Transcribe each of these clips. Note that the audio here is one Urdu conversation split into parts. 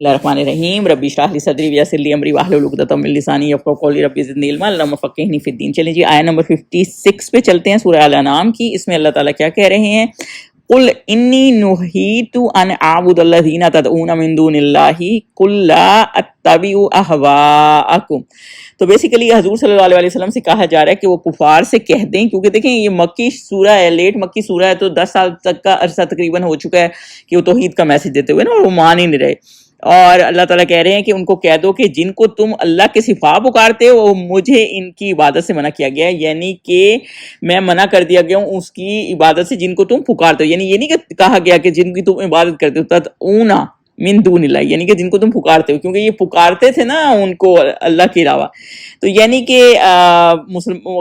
اللہ الرحمن الرحیم ربی اشرح لی صدری ویسر لی امری واحلل عقدۃ من لسانی یفقهوا قولی ربی زدنی علما اللہم فقہنی فی الدین۔ چلیں جی آیت نمبر 56 پہ چلتے ہیں، سورہ الانعام کی۔ اس میں اللہ تعالیٰ کیا کہہ رہے ہیں؟ قل انی نہیت ان اعبد الذین تدعون من دون اللہ قل لا اتبع اہواءکم۔ تو بیسیکلی حضور صلی اللہ علیہ وسلم سے کہا جا رہا ہے کہ وہ کفار سے کہہ دیں، کیونکہ دیکھیں یہ مکی سورہ ہے، لیٹ مکی سورہ ہے، تو 10 سال تک کا عرصہ تقریباً ہو چکا ہے کہ وہ توحید کا میسج دیتے ہوئے نا، اور وہ مان ہی نہیں رہے۔ اور اللہ تعالیٰ کہہ رہے ہیں کہ ان کو کہہ دو کہ جن کو تم اللہ کے صفا پکارتے ہو وہ مجھے ان کی عبادت سے منع کیا گیا ہے، یعنی کہ میں منع کر دیا گیا ہوں اس کی عبادت سے جن کو تم پکارتے ہو۔ یعنی یہ نہیں کہ کہا گیا کہ جن کی تم عبادت کرتے ہو تدعون من دون اللہ، یعنی کہ جن کو تم پکارتے ہو، کیونکہ یہ پکارتے تھے نا ان کو اللہ کے علاوہ۔ تو یعنی کہ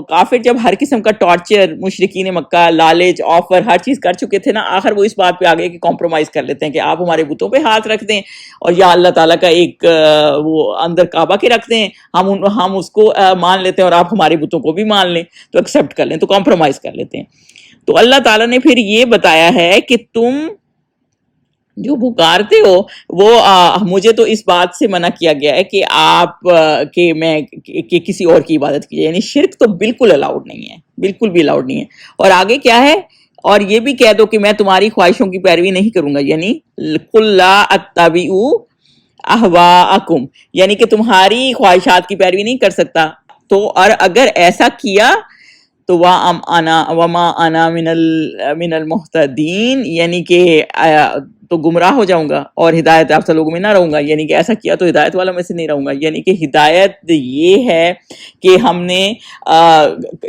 کافر جب ہر قسم کا ٹارچر، مشرکین مکہ، لالچ، آفر، ہر چیز کر چکے تھے نا، آخر وہ اس بات پہ آ گئے کہ کمپرومائز کر لیتے ہیں کہ آپ ہمارے بتوں پہ ہاتھ رکھ دیں اور یا اللہ تعالیٰ کا ایک وہ اندر کعبہ کے رکھ دیں، ہم اس کو مان لیتے ہیں اور آپ ہمارے بتوں کو بھی مان لیں، تو ایکسیپٹ کر لیں، تو کمپرومائز کر لیتے ہیں۔ تو اللہ تعالیٰ نے پھر یہ بتایا ہے کہ تم جو پکارتے ہو وہ مجھے تو اس بات سے منع کیا گیا ہے کہ آپ کہ کسی اور کی عبادت کیجیے، یعنی شرک تو بالکل الاؤڈ نہیں ہے، بالکل بھی الاؤڈ نہیں ہے۔ اور آگے کیا ہے؟ اور یہ بھی کہہ دو کہ میں تمہاری خواہشوں کی پیروی نہیں کروں گا، یعنی قل لا اتبع اہواءکم، یعنی کہ تمہاری خواہشات کی پیروی نہیں کر سکتا۔ تو اور اگر ایسا کیا تو وما انا من المہتدین، یعنی کہ تو گمراہ ہو جاؤں گا اور ہدایت یافتہ لوگوں میں نہ رہوں گا، یعنی کہ ایسا کیا تو ہدایت والوں میں سے نہیں رہوں گا۔ یعنی کہ ہدایت یہ ہے کہ ہم نے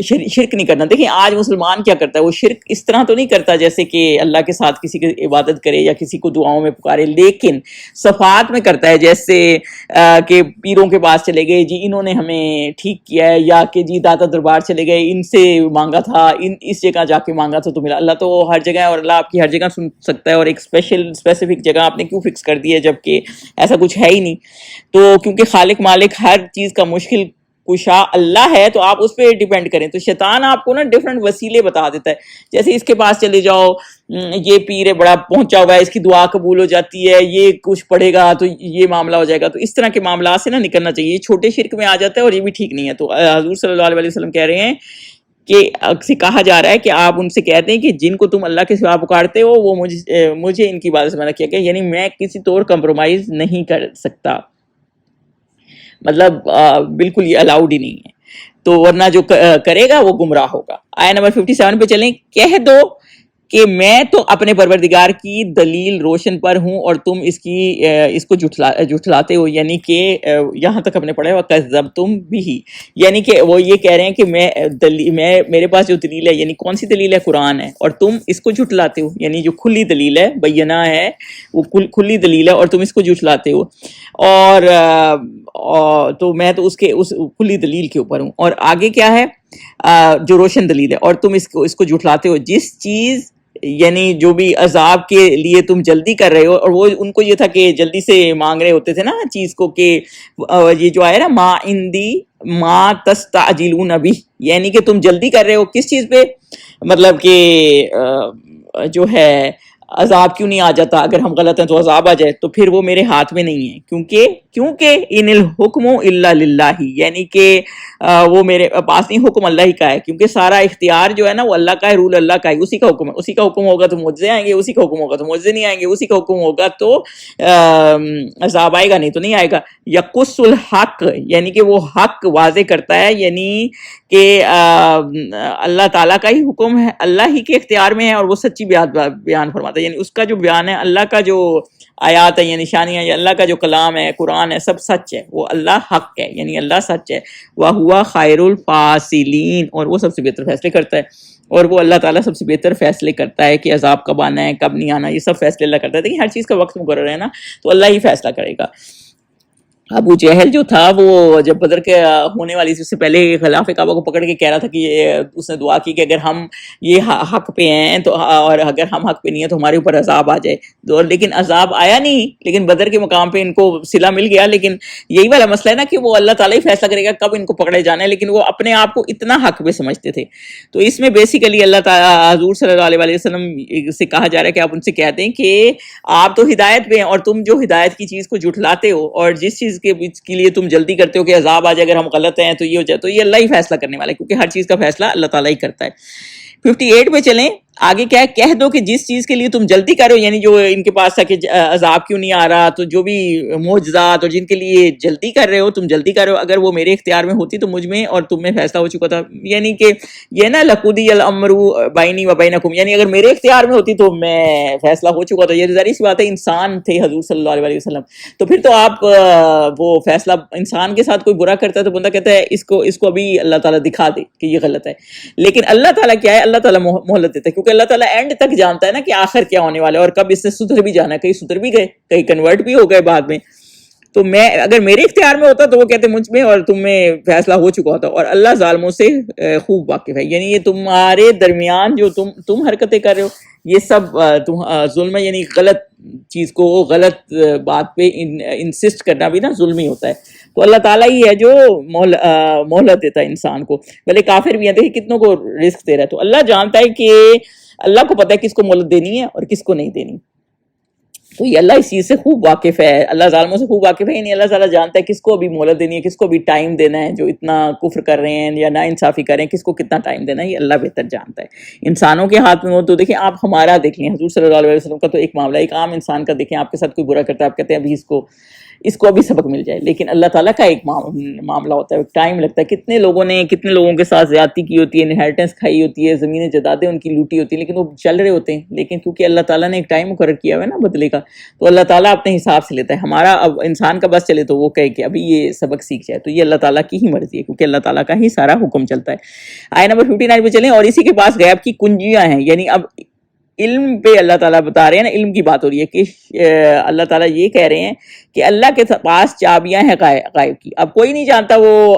شرک نہیں کرنا۔ دیکھیں آج مسلمان کیا کرتا ہے، وہ شرک اس طرح تو نہیں کرتا جیسے کہ اللہ کے ساتھ کسی کی عبادت کرے یا کسی کو دعاؤں میں پکارے، لیکن صفات میں کرتا ہے، جیسے کہ پیروں کے پاس چلے گئے جی انہوں نے ہمیں ٹھیک کیا ہے، یا کہ جی داتا دربار چلے گئے ان سے مانگا تھا، اس جگہ جا کے مانگا تھا تو ملا۔ اللہ تو ہر جگہ ہے اور اللہ آپ کی ہر جگہ سن سکتا ہے، اور ایک اسپیسیفک جگہ آپ نے کیوں فکس کر دی ہے جبکہ ایسا کچھ ہے ہی نہیں؟ تو کیونکہ خالق مالک ہر چیز کا مشکل کشا اللہ ہے، تو آپ اس پہ ڈیپینڈ کریں۔ تو شیطان آپ کو نا ڈفرینٹ وسیلے بتا دیتا ہے، جیسے اس کے پاس چلے جاؤ، یہ پیر ہے بڑا پہنچا ہوا ہے، اس کی دعا قبول ہو جاتی ہے، یہ کچھ پڑھے گا تو یہ معاملہ ہو جائے گا۔ تو اس طرح کے معاملات سے نا نکلنا چاہیے، یہ چھوٹے شرک میں آ جاتا ہے اور یہ بھی ٹھیک نہیں ہے۔ تو حضور صلی اللہ علیہ وسلم کہہ رہے ہیں کہ کہا جا رہا ہے کہ آپ ان سے کہتے ہیں کہ جن کو تم اللہ کے سوا پکارتے ہو وہ مجھے ان کی عبادت سے منع کیا گیا، یعنی میں کسی طور کمپرومائز نہیں کر سکتا، مطلب بالکل یہ الاؤڈ ہی نہیں ہے۔ تو ورنہ جو کرے گا وہ گمراہ ہوگا۔ آیت نمبر 57 پہ چلیں۔ کہہ دو کہ میں تو اپنے پروردگار کی دلیل روشن پر ہوں اور تم اس کو جھٹلاتے ہو، یعنی کہ یہاں تک ہم نے پڑھا ہے وَكَذَّبْتُمْ بِهِ، یعنی کہ وہ یہ کہہ رہے ہیں کہ میں میرے پاس جو دلیل ہے، یعنی کون سی دلیل ہے؟ قرآن ہے، اور تم اس کو جھٹلاتے ہو، یعنی جو کھلی دلیل ہے، بینہ ہے، وہ کھلی دلیل ہے اور تم اس کو جھٹلاتے ہو، اور تو میں تو اس کھلی دلیل کے اوپر ہوں۔ اور آگے کیا ہے؟ جو روشن دلیل ہے، اور تم اس کو جھٹلاتے ہو، جس چیز یعنی جو بھی عذاب کے لیے تم جلدی کر رہے ہو، اور وہ ان کو یہ تھا کہ جلدی سے مانگ رہے ہوتے تھے نا چیز کو، کہ یہ جو آیا نا ما عندی ما تستعجلون بہ، یعنی کہ تم جلدی کر رہے ہو کس چیز پہ؟ مطلب کہ جو ہے عذاب کیوں نہیں آ جاتا؟ اگر ہم غلط ہیں تو عذاب آ جائے، تو پھر وہ میرے ہاتھ میں نہیں ہے، کیونکہ ان الحکم الا للہ، یعنی کہ وہ میرے پاس نہیں، حکم اللہ ہی کا ہے، کیونکہ سارا اختیار جو ہے نا وہ اللہ کا ہے، رول اللہ کا ہے، اسی کا حکم ہے، اسی کا حکم ہوگا تو معجزے آئیں گے، اسی کا حکم ہوگا تو معجزے نہیں آئیں گے، اسی کا حکم ہوگا تو عذاب آئے گا، نہیں تو نہیں آئے گا۔ یقص الحق، یعنی کہ وہ حق واضح کرتا ہے، یعنی کہ اللہ تعالیٰ کا ہی حکم ہے، اللہ ہی کے اختیار میں ہے، اور وہ سچی بیان فرماتا ہے، یعنی اس کا جو بیان ہے، اللہ کا جو آیات ہے یا نشانیاں، یا اللہ کا جو کلام ہے، قرآن ہے، سب سچ ہے، وہ اللہ حق ہے، یعنی اللہ سچ ہے۔ وَهُوَ خَيْرُ الْفَاصِلِينَ، اور وہ سب سے بہتر فیصلے کرتا ہے، اور وہ اللہ تعالیٰ سب سے بہتر فیصلے کرتا ہے کہ عذاب کب آنا ہے کب نہیں آنا، یہ سب فیصلے اللہ کرتا ہے۔ دیکھیں ہر چیز کا وقت مقرر ہے نا، تو اللہ ہی فیصلہ کرے گا۔ ابو جہل جو تھا وہ جب بدر کے ہونے والی سے پہلے خلاف کعبہ کو پکڑ کے کہہ رہا تھا کہ اس نے دعا کی کہ اگر ہم یہ حق پہ ہیں تو، اور اگر ہم حق پہ نہیں ہیں تو ہمارے اوپر عذاب آ جائے، لیکن عذاب آیا نہیں، لیکن بدر کے مقام پہ ان کو صلہ مل گیا. لیکن یہی والا مسئلہ ہے نا کہ وہ اللہ تعالیٰ ہی فیصلہ کرے گا کب ان کو پکڑے جانا ہے، لیکن وہ اپنے آپ کو اتنا حق پہ سمجھتے تھے. تو اس میں بیسیکلی اللہ تعالیٰ حضور صلی اللہ علیہ وسلم سے کہا جا رہا ہے کہ آپ ان سے کہتے ہیں کہ آپ تو ہدایت پہ ہیں، اور تم جو ہدایت کی چیز کو جھٹلاتے ہو اور جس چیز کے لیے تم جلدی کرتے ہو کہ عذاب آ جائے اگر ہم غلط ہیں تو یہ ہو جائے، تو یہ اللہ ہی فیصلہ کرنے والا ہے، کیونکہ ہر چیز کا فیصلہ اللہ تعالیٰ ہی کرتا ہے. 58 پہ چلیں. آگے کیا ہے، کہہ دو کہ جس چیز کے لیے تم جلدی کرو، یعنی جو ان کے پاس تھا کہ عذاب کیوں نہیں آ رہا، تو جو بھی معجزات اور جن کے لیے جلدی کر رہے ہو تم جلدی کرو، اگر وہ میرے اختیار میں ہوتی تو مجھ میں اور تم میں فیصلہ ہو چکا تھا. یعنی کہ یہ نا لقضی الامر بینی و بینکم، یعنی اگر میرے اختیار میں ہوتی تو میں فیصلہ ہو چکا تھا. یہ ظاہر سی بات ہے، انسان تھے حضور صلی اللہ علیہ وسلم، تو پھر تو آپ وہ فیصلہ انسان کے ساتھ کوئی برا کرتا ہے تو بندہ کہتا ہے اس کو ابھی اللہ تعالیٰ دکھا دے کہ یہ غلط ہے. لیکن اللہ تعالیٰ کیا ہے، اللہ تعالیٰ مہلت دیتا ہے، کیونکہ اللہ تعالیٰ اینڈ تک جانتا ہے نا کہ آخر کیا ہونے والا ہے اور کب اس سے سدھر بھی جانا ہے. کہیں سدھر بھی گئے، کہیں کنورٹ بھی ہو گئے بعد میں. تو میں اگر میرے اختیار میں ہوتا تو وہ کہتے مجھ میں اور تم میں فیصلہ ہو چکا ہوتا. اور اللہ ظالموں سے خوب واقف ہے، یعنی یہ تمہارے درمیان جو تم حرکتیں کر رہے ہو یہ سب ظلم ہے، یعنی غلط چیز کو، غلط بات پہ انسسٹ کرنا بھی نا ظلم ہی ہوتا ہے. تو اللہ تعالیٰ ہی ہے جو مہلت دیتا ہے انسان کو، بھلے کافر بھی ہیں، دیکھیں کتنوں کو رزق دے رہا ہے. تو اللہ جانتا ہے کہ اللہ کو پتہ ہے کس کو مہلت دینی ہے اور کس کو نہیں دینی. تو یہ اللہ اس چیز سے خوب واقف ہے، اللہ ظالموں سے خوب واقف ہے. یعنی اللہ تعالیٰ جانتا ہے کس کو ابھی مہلت دینی ہے، کس کو ابھی ٹائم دینا ہے، جو اتنا کفر کر رہے ہیں یا نا انصافی کر رہے ہیں کس کو کتنا ٹائم دینا ہے، یہ اللہ بہتر جانتا ہے. انسانوں کے ہاتھ میں ہو تو دیکھیں آپ ہمارا دیکھ لیں، حضور صلی اللہ علیہ وسلم کا تو ایک معاملہ، ایک عام انسان کا دیکھیں، آپ کے ساتھ کوئی برا کرتا ہے آپ کہتے ہیں ابھی اس کو ابھی سبق مل جائے. لیکن اللہ تعالیٰ کا ایک معاملہ ہوتا ہے، ٹائم لگتا ہے. کتنے لوگوں کے ساتھ زیادتی کی ہوتی ہے، انہیریٹنس کھائی ہوتی ہے، زمینیں جدادیں ان کی لوٹی ہوتی ہیں، لیکن وہ چل رہے ہوتے ہیں. لیکن کیونکہ اللہ تعالیٰ نے ایک ٹائم مقرر کیا ہوا ہے نا بدلے کا، تو اللہ تعالیٰ اپنے حساب سے لیتا ہے. ہمارا اب انسان کا بس چلے تو وہ کہے کہ ابھی یہ سبق سیکھ جائے، تو یہ اللہ تعالیٰ کی ہی مرضی ہے، کیونکہ اللہ تعالیٰ کا ہی سارا حکم چلتا ہے. آیت نمبر 59 پہ چلیں. اور اسی کے پاس غیب کی کنجیاں ہیں، یعنی اب علم پہ اللہ تعالیٰ بتا رہے ہیں نا، علم کی بات ہو رہی ہے کہ اللہ تعالیٰ یہ کہہ رہے ہیں کہ اللہ کے پاس چابیاں ہیں غائب کی. اب کوئی نہیں جانتا وہ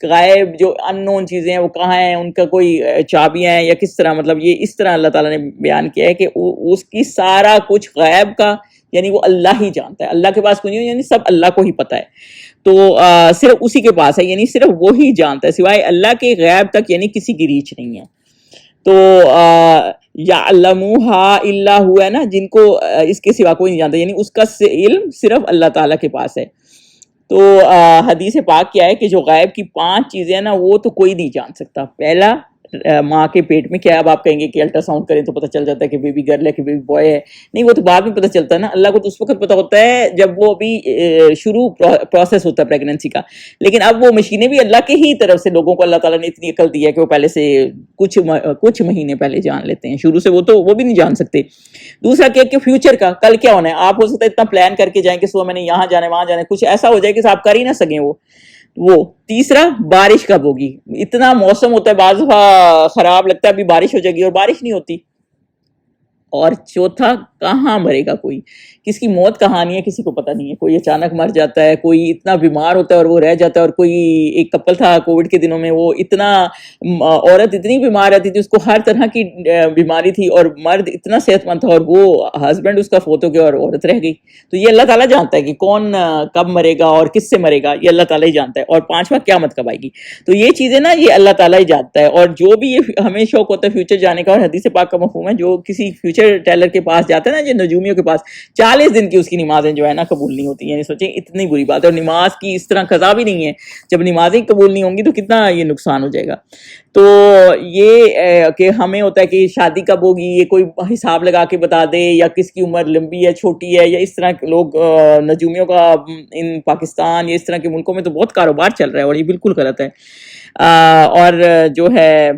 غائب جو ان نون چیزیں ہیں وہ کہاں ہیں، ان کا کوئی چابیاں ہیں یا کس طرح، مطلب یہ اس طرح اللہ تعالیٰ نے بیان کیا ہے کہ اس کی سارا کچھ غائب کا یعنی وہ اللہ ہی جانتا ہے. اللہ کے پاس کچھ نہیں، یعنی سب اللہ کو ہی پتہ ہے. تو صرف اسی کے پاس ہے، یعنی صرف وہی جانتا ہے، سوائے اللہ کے غیب تک یعنی کسی کی ریچ نہیں ہے. تو یعلموہا الا ہوا ہے نا، جن کو اس کے سوا کوئی نہیں جانتا، یعنی اس کا علم صرف اللہ تعالیٰ کے پاس ہے. تو حدیث پاک کیا ہے کہ جو غائب کی 5 چیزیں ہیں نا وہ تو کوئی نہیں جان سکتا. پہلا ماں کے پیٹ میں کیا ہے، اب آپ کہیں گے کہ الٹرا ساؤنڈ کریں تو پتہ چل جاتا ہے کہ بیبی گرل ہے کہ بیبی بوائے ہے، نہیں وہ تو بعد میں پتہ چلتا ہے نا. اللہ کو تو اس وقت پتہ ہوتا ہے جب وہ ابھی شروع پروسیس ہوتا ہے پریگننسی کا. لیکن اب وہ مشینیں بھی اللہ کے ہی طرف سے، لوگوں کو اللہ تعالیٰ نے اتنی عقل دی ہے کہ وہ پہلے سے کچھ مہینے پہلے جان لیتے ہیں. شروع سے وہ بھی نہیں جان سکتے. دوسرا کیا کہ فیوچر کا، کل کیا ہونا ہے. آپ ہو سکتا ہے اتنا پلان کر کے جائیں کہ صبح میں نے یہاں جانا ہے وہاں جانا ہے، کچھ ایسا ہو جائے کہ آپ کر ہی نہ سکیں وہ. تیسرا بارش کب ہوگی، اتنا موسم ہوتا ہے بعض خراب لگتا ہے ابھی بارش ہو جائے گی اور بارش نہیں ہوتی. اور چوتھا کہاں مرے گا کوئی، کس کی موت کہانی ہے کسی کو پتہ نہیں ہے. کوئی اچانک مر جاتا ہے، کوئی اتنا بیمار ہوتا ہے اور وہ رہ جاتا ہے. اور کوئی ایک کپل تھا کووڈ کے دنوں میں، وہ اتنا عورت اتنی بیمار رہتی تھی، اس کو ہر طرح کی بیماری تھی، اور مرد اتنا صحت مند تھا اور وہ ہسبینڈ اس کا فوت ہو گیا اور عورت رہ گئی. تو یہ اللہ تعالیٰ جانتا ہے کہ کون کب مرے گا اور کس سے مرے گا، یہ اللہ تعالیٰ ہی جانتا ہے. اور 5واں قیامت کب آئے گی. تو یہ چیزیں نا یہ اللہ تعالیٰ ہی جانتا ہے. اور جو بھی یہ ہمیں شوق ہوتا ہے فیوچر جانے کا، اور حدیث پاک کا مفہوم ہے، جو کسی فیوچر ٹیلر کے پاس جاتا ہے نا، جو نجومیوں کے پاس، 40 دن کی اس کی نمازیں جو ہے نا قبول نہیں ہوتی. یعنی سوچیں اتنی بری بات ہے. اور نماز کی اس طرح قضا بھی نہیں ہے، جب نمازیں قبول نہیں ہوں گی تو کتنا یہ نقصان ہو جائے گا. تو یہ کہ ہمیں ہوتا ہے کہ شادی کب ہوگی یہ کوئی حساب لگا کے بتا دے، یا کس کی عمر لمبی ہے چھوٹی ہے، یا اس طرح لوگ نجومیوں کا ان پاکستان یا اس طرح کے ملکوں میں تو بہت کاروبار چل رہا ہے، اور یہ بالکل غلط ہے. اور جو ہے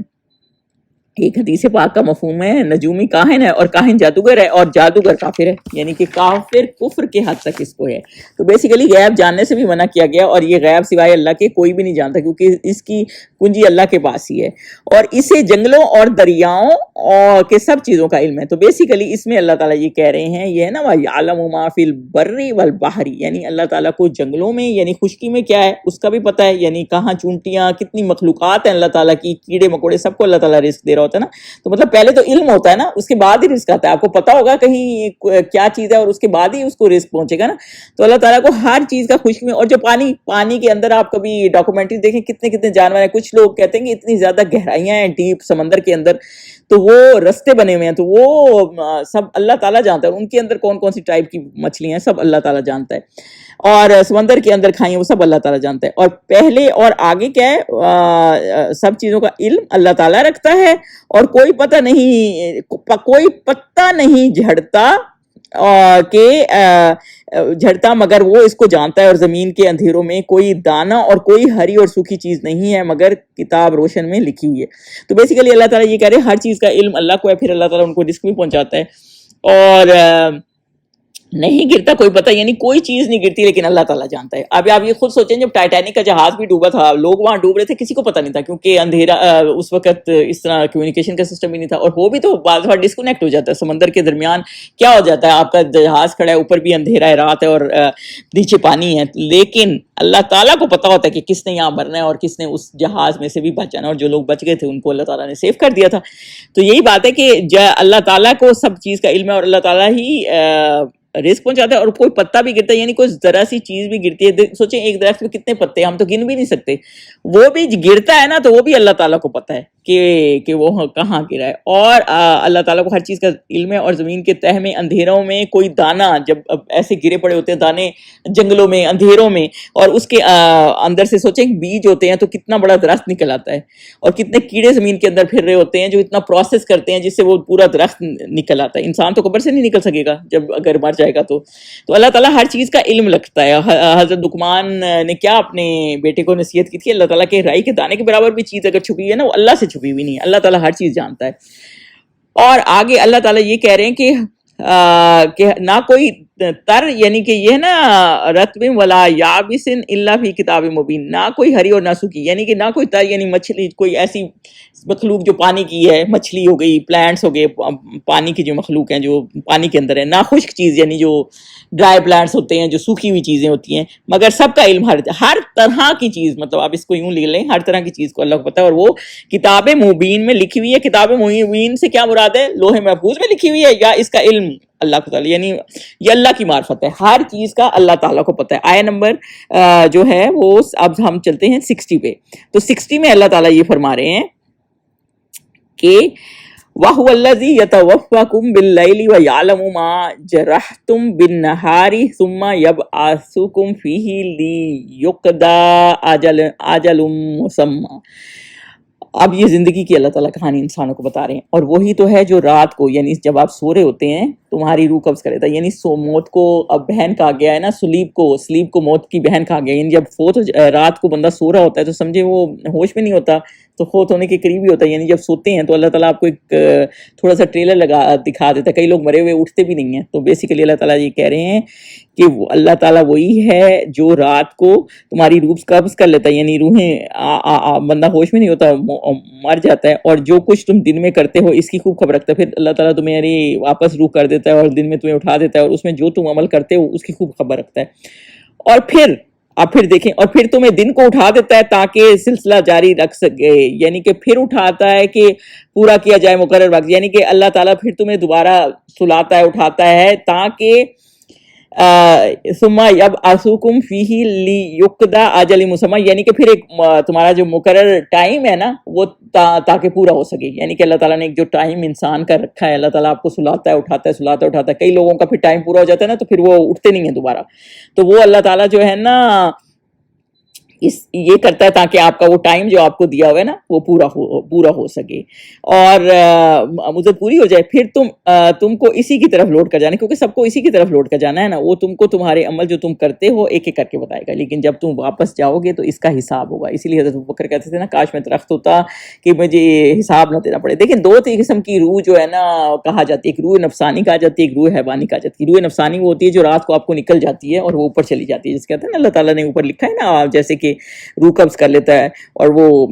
ایک حدیث پاک کا مفہوم ہے نجومی کاہن ہے اور کاہن جادوگر ہے اور جادوگر کافر ہے، یعنی کہ کافر کفر کے حد تک اس کو ہے. تو بیسیکلی غیب جاننے سے بھی منع کیا گیا، اور یہ غیب سوائے اللہ کے کوئی بھی نہیں جانتا، کیونکہ اس کی کنجی اللہ کے پاس ہی ہے، اور اسے جنگلوں اور دریاؤں اور کے سب چیزوں کا علم ہے. تو بیسیکلی اس میں اللہ تعالیٰ یہ کہہ رہے ہیں، یہ ہے نا وَيَعْلَمُ مَا فِي الْبَرِّ وَالْبَحْرِ، یعنی اللہ تعالیٰ کو جنگلوں میں یعنی خشکی میں کیا ہے اس کا بھی پتہ ہے، یعنی کہاں چونٹیاں کتنی مخلوقات ہیں اللہ تعالیٰ کی، کیڑے مکوڑے سب کو اللہ تعالیٰ رزق دے رہا ہوتا ہے نا. تو مطلب پہلے تو علم ہوتا ہے نا، اس کے بعد ہی رزق آتا ہے. آپ کو پتا ہوگا کہیں کیا چیز ہے اور اس کے بعد ہی اس کو رزق پہنچے گا نا. تو اللہ تعالیٰ کو ہر چیز کا خشکی میں، اور جو پانی کے اندر آپ کبھی ڈاکومنٹری دیکھیں کتنے کتنے جانور ہیں. کچھ لوگ کہتے ہیں کہ اتنی زیادہ گہرائیاں ہیں ڈیپ سمندر کے اندر، تو وہ رستے بنے ہوئے ہیں، تو وہ سب اللہ تعالیٰ جانتا ہے. ان کے اندر کون کون سی ٹائپ کی مچھلیاں ہیں سب اللہ تعالیٰ جانتا ہے، اور سمندر کے اندر کھائیں وہ سب اللہ تعالیٰ جانتا ہے. اور پہلے اور آگے کیا ہے، سب چیزوں کا علم اللہ تعالیٰ رکھتا ہے، اور کوئی پتہ نہیں جھڑتا مگر وہ اس کو جانتا ہے، اور زمین کے اندھیروں میں کوئی دانا اور کوئی ہری اور سوکھی چیز نہیں ہے مگر کتاب روشن میں لکھی ہوئی ہے. تو بیسیکلی اللہ تعالیٰ یہ کہہ رہے ہیں ہر چیز کا علم اللہ کو ہے، پھر اللہ تعالیٰ ان کو رزق بھی پہنچاتا ہے. اور نہیں گرتا کوئی پتہ، یعنی کوئی چیز نہیں گرتی لیکن اللہ تعالیٰ جانتا ہے. اب آپ یہ خود سوچیں، جب ٹائٹینک کا جہاز بھی ڈوبا تھا، لوگ وہاں ڈوب رہے تھے، کسی کو پتہ نہیں تھا، کیونکہ اندھیرا اس وقت اس طرح کمیونیکیشن کا سسٹم بھی نہیں تھا. اور وہ بھی تو بعض بار ڈسکنیکٹ ہو جاتا ہے سمندر کے درمیان، کیا ہو جاتا ہے، آپ کا جہاز کھڑا ہے، اوپر بھی اندھیرا ہے، رات ہے، اور نیچے پانی ہے، لیکن اللہ تعالیٰ کو پتا ہوتا ہے کہ کس نے یہاں مرنا ہے اور کس نے اس جہاز میں سے بھی بچ جانا، اور جو لوگ بچ گئے تھے ان کو اللہ تعالیٰ نے سیو کر دیا تھا. تو یہی بات ہے کہ اللہ تعالیٰ کو سب چیز کا علم ہے، اور اللہ تعالیٰ ہی رزق پہنچاتا ہے. اور کوئی پتا بھی گرتا ہے، یعنی کوئی ذرا سی چیز بھی گرتی ہے، سوچیں ایک درخت میں کتنے پتے ہیں، ہم تو گن بھی نہیں سکتے، وہ بھی گرتا ہے نا تو وہ بھی اللہ تعالیٰ کو پتا ہے کہ وہ کہاں گرا ہے. اور اللہ تعالیٰ کو ہر چیز کا علم ہے. اور زمین کے تہ میں اندھیروں میں کوئی دانا، جب ایسے گرے پڑے ہوتے ہیں دانے جنگلوں میں اندھیروں میں، اور اس کے اندر سے سوچیں بیج ہوتے ہیں تو کتنا بڑا درخت نکل آتا ہے، اور کتنے کیڑے زمین کے اندر پھر رہے ہوتے ہیں جو اتنا پروسیس کرتے ہیں جس سے وہ پورا درخت نکل آتا ہے. انسان تو قبر سے نہیں نکل سکے گا جب اگر مر جائے گا. تو اللہ تعالیٰ ہر چیز کا علم رکھتا ہے. حضرت لقمان نے کیا اپنے بیٹے کو نصیحت کی تھی، اللہ تعالیٰ کے رائی کے دانے کے برابر بھی چیز اگر چھپی ہے نا، وہ اللہ سے چھپی ہوئی نہیں ہے، اللہ تعالیٰ ہر چیز جانتا ہے. اور آگے اللہ تعالیٰ یہ کہہ رہے ہیں کہ نہ کوئی تر، یعنی کہ یہ نا رتب ولا یابس الا فی کتاب مبین، نہ کوئی ہری اور نہ سوکھی، یعنی کہ نہ کوئی تر یعنی مچھلی، کوئی ایسی مخلوق جو پانی کی ہے، مچھلی ہو گئی، پلانٹس ہو گئے، پانی کی جو مخلوق ہیں جو پانی کے اندر ہے، نہ خشک چیز یعنی جو ڈرائی پلانٹس ہوتے ہیں، جو سوکھی ہوئی چیزیں ہوتی ہیں، مگر سب کا علم ہر طرح کی چیز، مطلب آپ اس کو یوں لکھ لیں، ہر طرح کی چیز کو اللہ کو پتہ ہے، اور وہ کتاب مبین میں لکھی ہوئی ہے. کتاب مبین سے کیا مراد ہے، لوح محفوظ میں لکھی ہوئی ہے، یا اس کا علم اللہ کو تعالیٰ، یعنی یہ اللہ کی معرفت ہے، ہر چیز کا اللہ تعالیٰ کو پتہ ہے. آیہ نمبر جو ہے وہ اب ہم چلتے ہیں 60 پہ. تو 60 میں اللہ تعالیٰ یہ فرما رہے ہیں کہ وَهُوَ الَّذِي يَتَوَفَّاكُم بِاللَّيْلِ وَيَعْلَمُ مَا جَرَحْتُم بِالنَّهَارِ ثُمَّ يَبْعَثُكُم فِيهِ لِيُقْضَىٰ أَجَلٌ مُّسَمًّى. اب یہ زندگی کی اللہ تعالیٰ کہانی انسانوں کو بتا رہے ہیں، اور وہی تو ہے جو رات کو، یعنی جب آپ سو رہے ہوتے ہیں تمہاری روح قبض کرے تھا، یعنی موت کو اب بہن کہا گیا ہے نا، سلیب کو موت کی بہن کہا گیا. یعنی جب رات کو بندہ سو رہا ہوتا ہے تو سمجھے وہ ہوش میں نہیں ہوتا، تو فوت ہونے کے قریب ہی ہوتا ہے. یعنی جب سوتے ہیں تو اللہ تعالیٰ آپ کو ایک تھوڑا سا ٹریلر دکھا دیتا ہے. کئی لوگ مرے ہوئے اٹھتے بھی نہیں ہیں. تو بیسیکلی اللہ تعالیٰ یہ کہہ رہے ہیں کہ اللہ تعالیٰ وہی ہے جو رات کو تمہاری روح قبض کر لیتا ہے، یعنی روحیں بندہ ہوش میں نہیں ہوتا، مر جاتا ہے، اور جو کچھ تم دن میں کرتے ہو اس کی خوب خبر رکھتا ہے. پھر اللہ تعالیٰ تمہاری واپس روح کر دیتا ہے اور دن میں تمہیں اٹھا دیتا ہے، اور اس میں جو تم عمل کرتے ہو اس کی خوب خبر رکھتا ہے. اور پھر دیکھیں، اور پھر تمہیں دن کو اٹھا دیتا ہے تاکہ سلسلہ جاری رکھ سکے، یعنی کہ پھر اٹھاتا ہے کہ پورا کیا جائے مقرر وقت. یعنی کہ اللہ تعالیٰ پھر تمہیں دوبارہ سلاتا ہے، اٹھاتا ہے، تاکہ ثم یبعثکم فیہ لیقضی اجل مسمى، یعنی کہ پھر ایک تمہارا جو مقرر ٹائم ہے نا وہ تاکہ پورا ہو سکے. یعنی کہ اللہ تعالیٰ نے ایک جو ٹائم انسان کا رکھا ہے، اللہ تعالیٰ آپ کو سلاتا ہے، اٹھاتا ہے، سلاتا ہے، اٹھاتا ہے. کئی لوگوں کا پھر ٹائم پورا ہو جاتا ہے نا تو پھر وہ اٹھتے نہیں ہیں دوبارہ. تو وہ اللہ تعالیٰ جو ہے نا یہ کرتا ہے تاکہ آپ کا وہ ٹائم جو آپ کو دیا ہوا ہے نا وہ پورا ہو سکے اور مدت پوری ہو جائے. پھر تم کو اسی کی طرف لوٹ کر جانا, کیونکہ سب کو اسی کی طرف لوٹ کر جانا ہے نا. وہ تم کو تمہارے عمل جو تم کرتے ہو ایک ایک کر کے بتائے گا, لیکن جب تم واپس جاؤ گے تو اس کا حساب ہوگا. اسی لیے حضرت ابوبکر کہتے تھے نا, کاش میں درخت ہوتا کہ مجھے حساب نہ دینا پڑے. دیکھیں دو قسم کی روح جو ہے نا کہا جاتی ہے, ایک روح نفسانی کہا جاتی ہے, ایک روح حیوانی کہا جاتی ہے. روح نفسانی وہ ہوتی ہے جو رات کو آپ کو نکل جاتی ہے اور وہ اوپر چلی جاتی ہے, جس کہتے ہیں نا اللہ تعالیٰ نے اوپر لکھا ہے نا, جیسے کہ روح قبض کر لیتا ہے اور وہ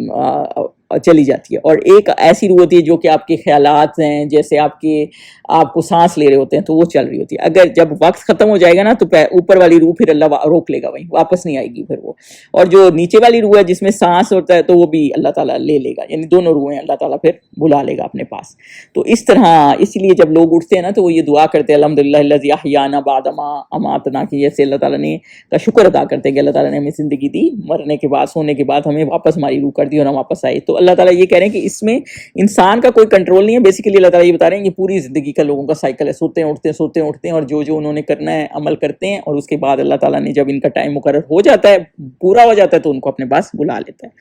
چلی جاتی ہے. اور ایک ایسی روح ہوتی ہے جو کہ آپ کے خیالات ہیں, جیسے آپ کو سانس لے رہے ہوتے ہیں تو وہ چل رہی ہوتی ہے. اگر جب وقت ختم ہو جائے گا نا تو اوپر والی روح پھر اللہ روک لے گا, وہیں واپس نہیں آئے گی پھر وہ. اور جو نیچے والی روح ہے جس میں سانس ہوتا ہے تو وہ بھی اللہ تعالیٰ لے لے گا, یعنی دونوں روحیں اللہ تعالیٰ پھر بلا لے گا اپنے پاس. تو اس طرح اس لیے جب لوگ اٹھتے ہیں نا تو وہ یہ دعا کرتے ہیں الحمدللہ الذی احیانا بعد ما اماتنا, کہ جیسے اللہ تعالیٰ نے کا شکر ادا کرتے ہیں کہ اللہ تعالیٰ نے ہمیں زندگی دی, مرنے کے بعد سونے کے بعد ہمیں واپس ہماری روح کر دی اور ہم واپس آئے. تو اللہ تعالیٰ یہ کہہ رہے ہیں کہ اس میں انسان کا کوئی کنٹرول نہیں ہے. بیسیکلی اللہ تعالیٰ یہ بتا رہے ہیں یہ پوری زندگی کا لوگوں کا سائیکل ہے, سوتے ہیں اور جو انہوں نے کرنا ہے عمل کرتے ہیں, اور اس کے بعد اللہ تعالیٰ نے جب ان کا ٹائم مقرر ہو جاتا ہے, پورا ہو جاتا ہے, تو ان کو اپنے پاس بلا لیتا ہے.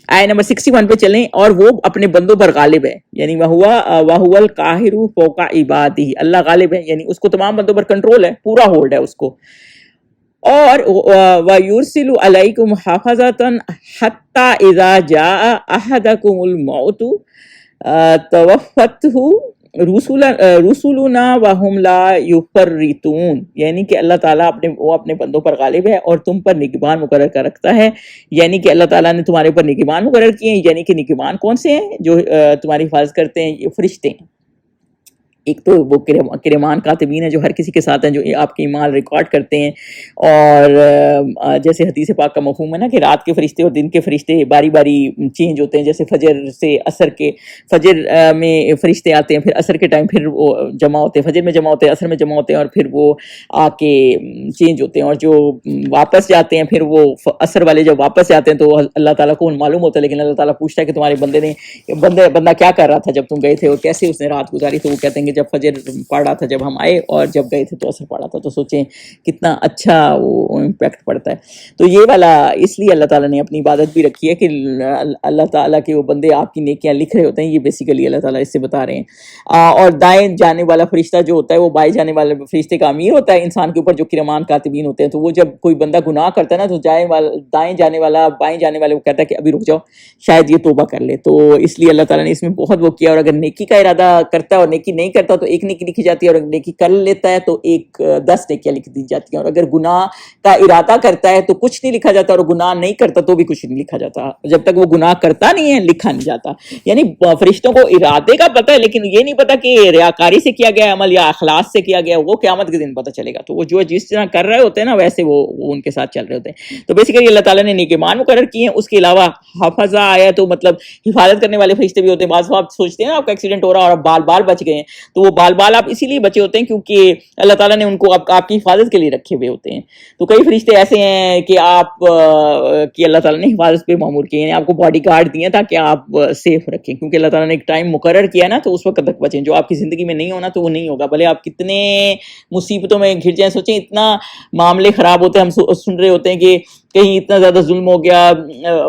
آیت نمبر 61 پہ چلیں. اور وہ اپنے بندوں پر غالب ہے, یعنی وَهُوَ الْقَاهِرُ فَوْقَ عِبَادِهِ, اللہ غالب ہے یعنی اس کو تمام بندوں پر کنٹرول ہے, پورا ہولڈ ہے اس کو. اور وَيُرْسِلُ عَلَيْكُمْ حَفَظَةً حَتَّى إِذَا جَاءَ أَحَدَكُمُ الْمَوْتُ تَوَفَّتْهُ رُسُلُنَا وَهُمْ لَا يُفَرِّطُونَ, یعنی کہ اللہ تعالیٰ اپنے بندوں پر غالب ہے اور تم پر نگہبان مقرر کر رکھتا ہے. یعنی کہ اللہ تعالیٰ نے تمہارے اوپر نگہبان مقرر کیے ہیں. یعنی کہ نگہبان کون سے ہیں؟ جو تمہاری حفاظت کرتے ہیں, یہ فرشتے ہیں. ایک تو وہ کرمان کاتبین ہیں جو ہر کسی کے ساتھ ہیں, جو آپ کی اعمال ریکارڈ کرتے ہیں. اور جیسے حدیث پاک کا مفہوم ہے نا کہ رات کے فرشتے اور دن کے فرشتے باری باری چینج ہوتے ہیں. جیسے فجر سے فجر میں فرشتے آتے ہیں, پھر عصر کے ٹائم پھر وہ جمع ہوتے ہیں, فجر میں جمع ہوتے ہیں, عصر میں جمع ہوتے ہیں, اور پھر وہ آ کے چینج ہوتے ہیں. اور جو واپس جاتے ہیں پھر وہ عصر والے جب واپس جاتے ہیں تو اللہ تعالیٰ کو معلوم ہوتا ہے, لیکن اللہ تعالیٰ پوچھتا ہے کہ تمہارے بندہ کیا کر رہا تھا جب تم گئے تھے, اور کیسے اس نے رات گزاری. تو وہ کہتے ہیں کہ جب فجر پڑھا تھا جب ہم آئے, اور جب گئے تھے تو عصر پڑھا تھا. تو سوچیں کتنا اچھا وہ امپیکٹ پڑتا ہے. تو یہ والا اس لیے اللہ تعالیٰ نے اپنی عبادت بھی رکھی ہے کہ اللہ تعالیٰ کے وہ بندے آپ کی نیکیاں لکھ رہے ہوتے ہیں. یہ بیسیکلی اللہ تعالیٰ اس سے بتا رہے ہیں. اور دائیں جانے والا فرشتہ جو ہوتا ہے وہ بائیں جانے والے فرشتے کا امیر ہوتا ہے انسان کے اوپر, جو کرمان کاتبین ہوتے ہیں. تو وہ جب کوئی بندہ گناہ کرتا ہے نا تو دائیں جانے والا بائیں جانے والے وہ کہتا ہے کہ ابھی رک جاؤ, شاید یہ توبہ کر لے. تو اس لیے اللہ تعالیٰ نے اس میں بہت وہ کیا. اور اگر نیکی کا ارادہ کرتا ہے اور نیکی نہیں کرتا تو ایک نیکی لکھی جاتی ہے, اور اگر نیکی کر لیتا ہے تو 10 نیکیاں لکھ دی جاتی ہیں. اور اگر گناہ کا ارادہ کرتا ہے تو کچھ نہیں لکھا جاتا, اور گناہ نہیں کرتا تو بھی کچھ نہیں لکھا جاتا. جب تک وہ گناہ کرتا نہیں ہے لکھا نہیں جاتا. یعنی فرشتوں کو ارادے کا پتہ ہے, لیکن یہ نہیں پتا کہ ریاکاری سے کیا گیا عمل یا اخلاص سے کیا گیا, وہ قیامت کے دن پتہ چلے گا. تو وہ جو جس طرح کر رہے ہوتے ہیں نا ویسے وہ ان کے ساتھ چل رہے ہوتے ہیں. تو بیسیکلی اللہ تعالیٰ نے نگہبان مقرر کیے ہیں. اس کے علاوہ حفظہ آیا تو مطلب حفاظت کرنے والے فرشتے بھی ہوتے ہیں. بعض آپ سوچتے ہیں نا آپ کا ایکسیڈنٹ ہو رہا اور بال بچ گئے ہیں, تو وہ بال آپ اسی لیے بچے ہوتے ہیں کیونکہ اللہ تعالیٰ نے ان کو آپ کی حفاظت کے لیے رکھے ہوئے ہوتے ہیں. تو کئی فرشتے ایسے ہیں کہ آپ کی اللہ تعالیٰ نے حفاظت پہ معمور کیے ہیں, آپ کو باڈی گارڈ دیے تاکہ آپ سیف رکھیں, کیونکہ اللہ تعالیٰ نے ایک ٹائم مقرر کیا نا, تو اس وقت تک بچیں. جو آپ کی زندگی میں نہیں ہونا تو وہ نہیں ہوگا, بھلے آپ کتنے مصیبتوں میں گھر جائیں. سوچیں اتنا معاملے خراب ہوتے ہیں, ہم سن رہے ہوتے ہیں کہ کہیں اتنا زیادہ ظلم ہو گیا,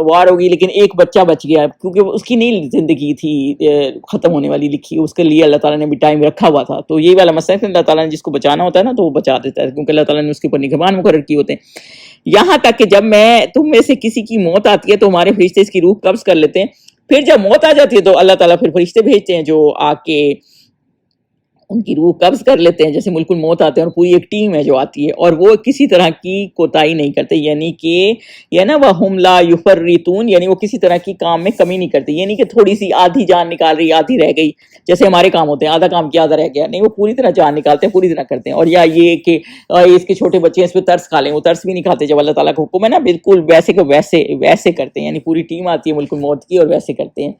وار ہوگی, لیکن ایک بچہ بچ گیا کیونکہ اس کی نہیں زندگی تھی ختم ہونے والی لکھی, اس کے لیے اللہ تعالیٰ نے بھی ٹائم رکھا ہوا تھا. تو یہ والا مسئلہ ہے, اللہ تعالیٰ نے جس کو بچانا ہوتا ہے نا تو وہ بچا دیتا ہے, کیونکہ اللہ تعالیٰ نے اس کے اوپر نگہبان مقرر کیے ہوتے ہیں. یہاں تک کہ جب تم میں سے کسی کی موت آتی ہے تو ہمارے فرشتے اس کی روح قبض کر لیتے ہیں. پھر جب موت آ جاتی ہے تو اللہ تعالیٰ پھر فرشتے بھیجتے ہیں جو آ کے ان کی روح قبض کر لیتے ہیں. جیسے ملک الموت آتے ہیں اور پوری ایک ٹیم ہے جو آتی ہے, اور وہ کسی طرح کی کوتاہی نہیں کرتے. یعنی کہ یہ نا وَهُمْ لَا يُفَرِّطُونَ, یعنی وہ کسی طرح کی کام میں کمی نہیں کرتے. یعنی کہ تھوڑی سی آدھی جان نکال رہی, آدھی رہ گئی, جیسے ہمارے کام ہوتے ہیں, آدھا کام کیا آدھا رہ گیا, نہیں وہ پوری طرح جان نکالتے ہیں, پوری طرح کرتے ہیں. اور یا یہ کہ اس کے چھوٹے بچے ہیں اس پہ ترس کھا لیں, وہ ترس بھی نہیں کھاتے. جب اللہ تعالیٰ کا حکم ہے نا بالکل ویسے کہ ویسے کرتے ہیں. یعنی پوری ٹیم آتی ہے ملک الموت کی اور ویسے کرتے ہیں.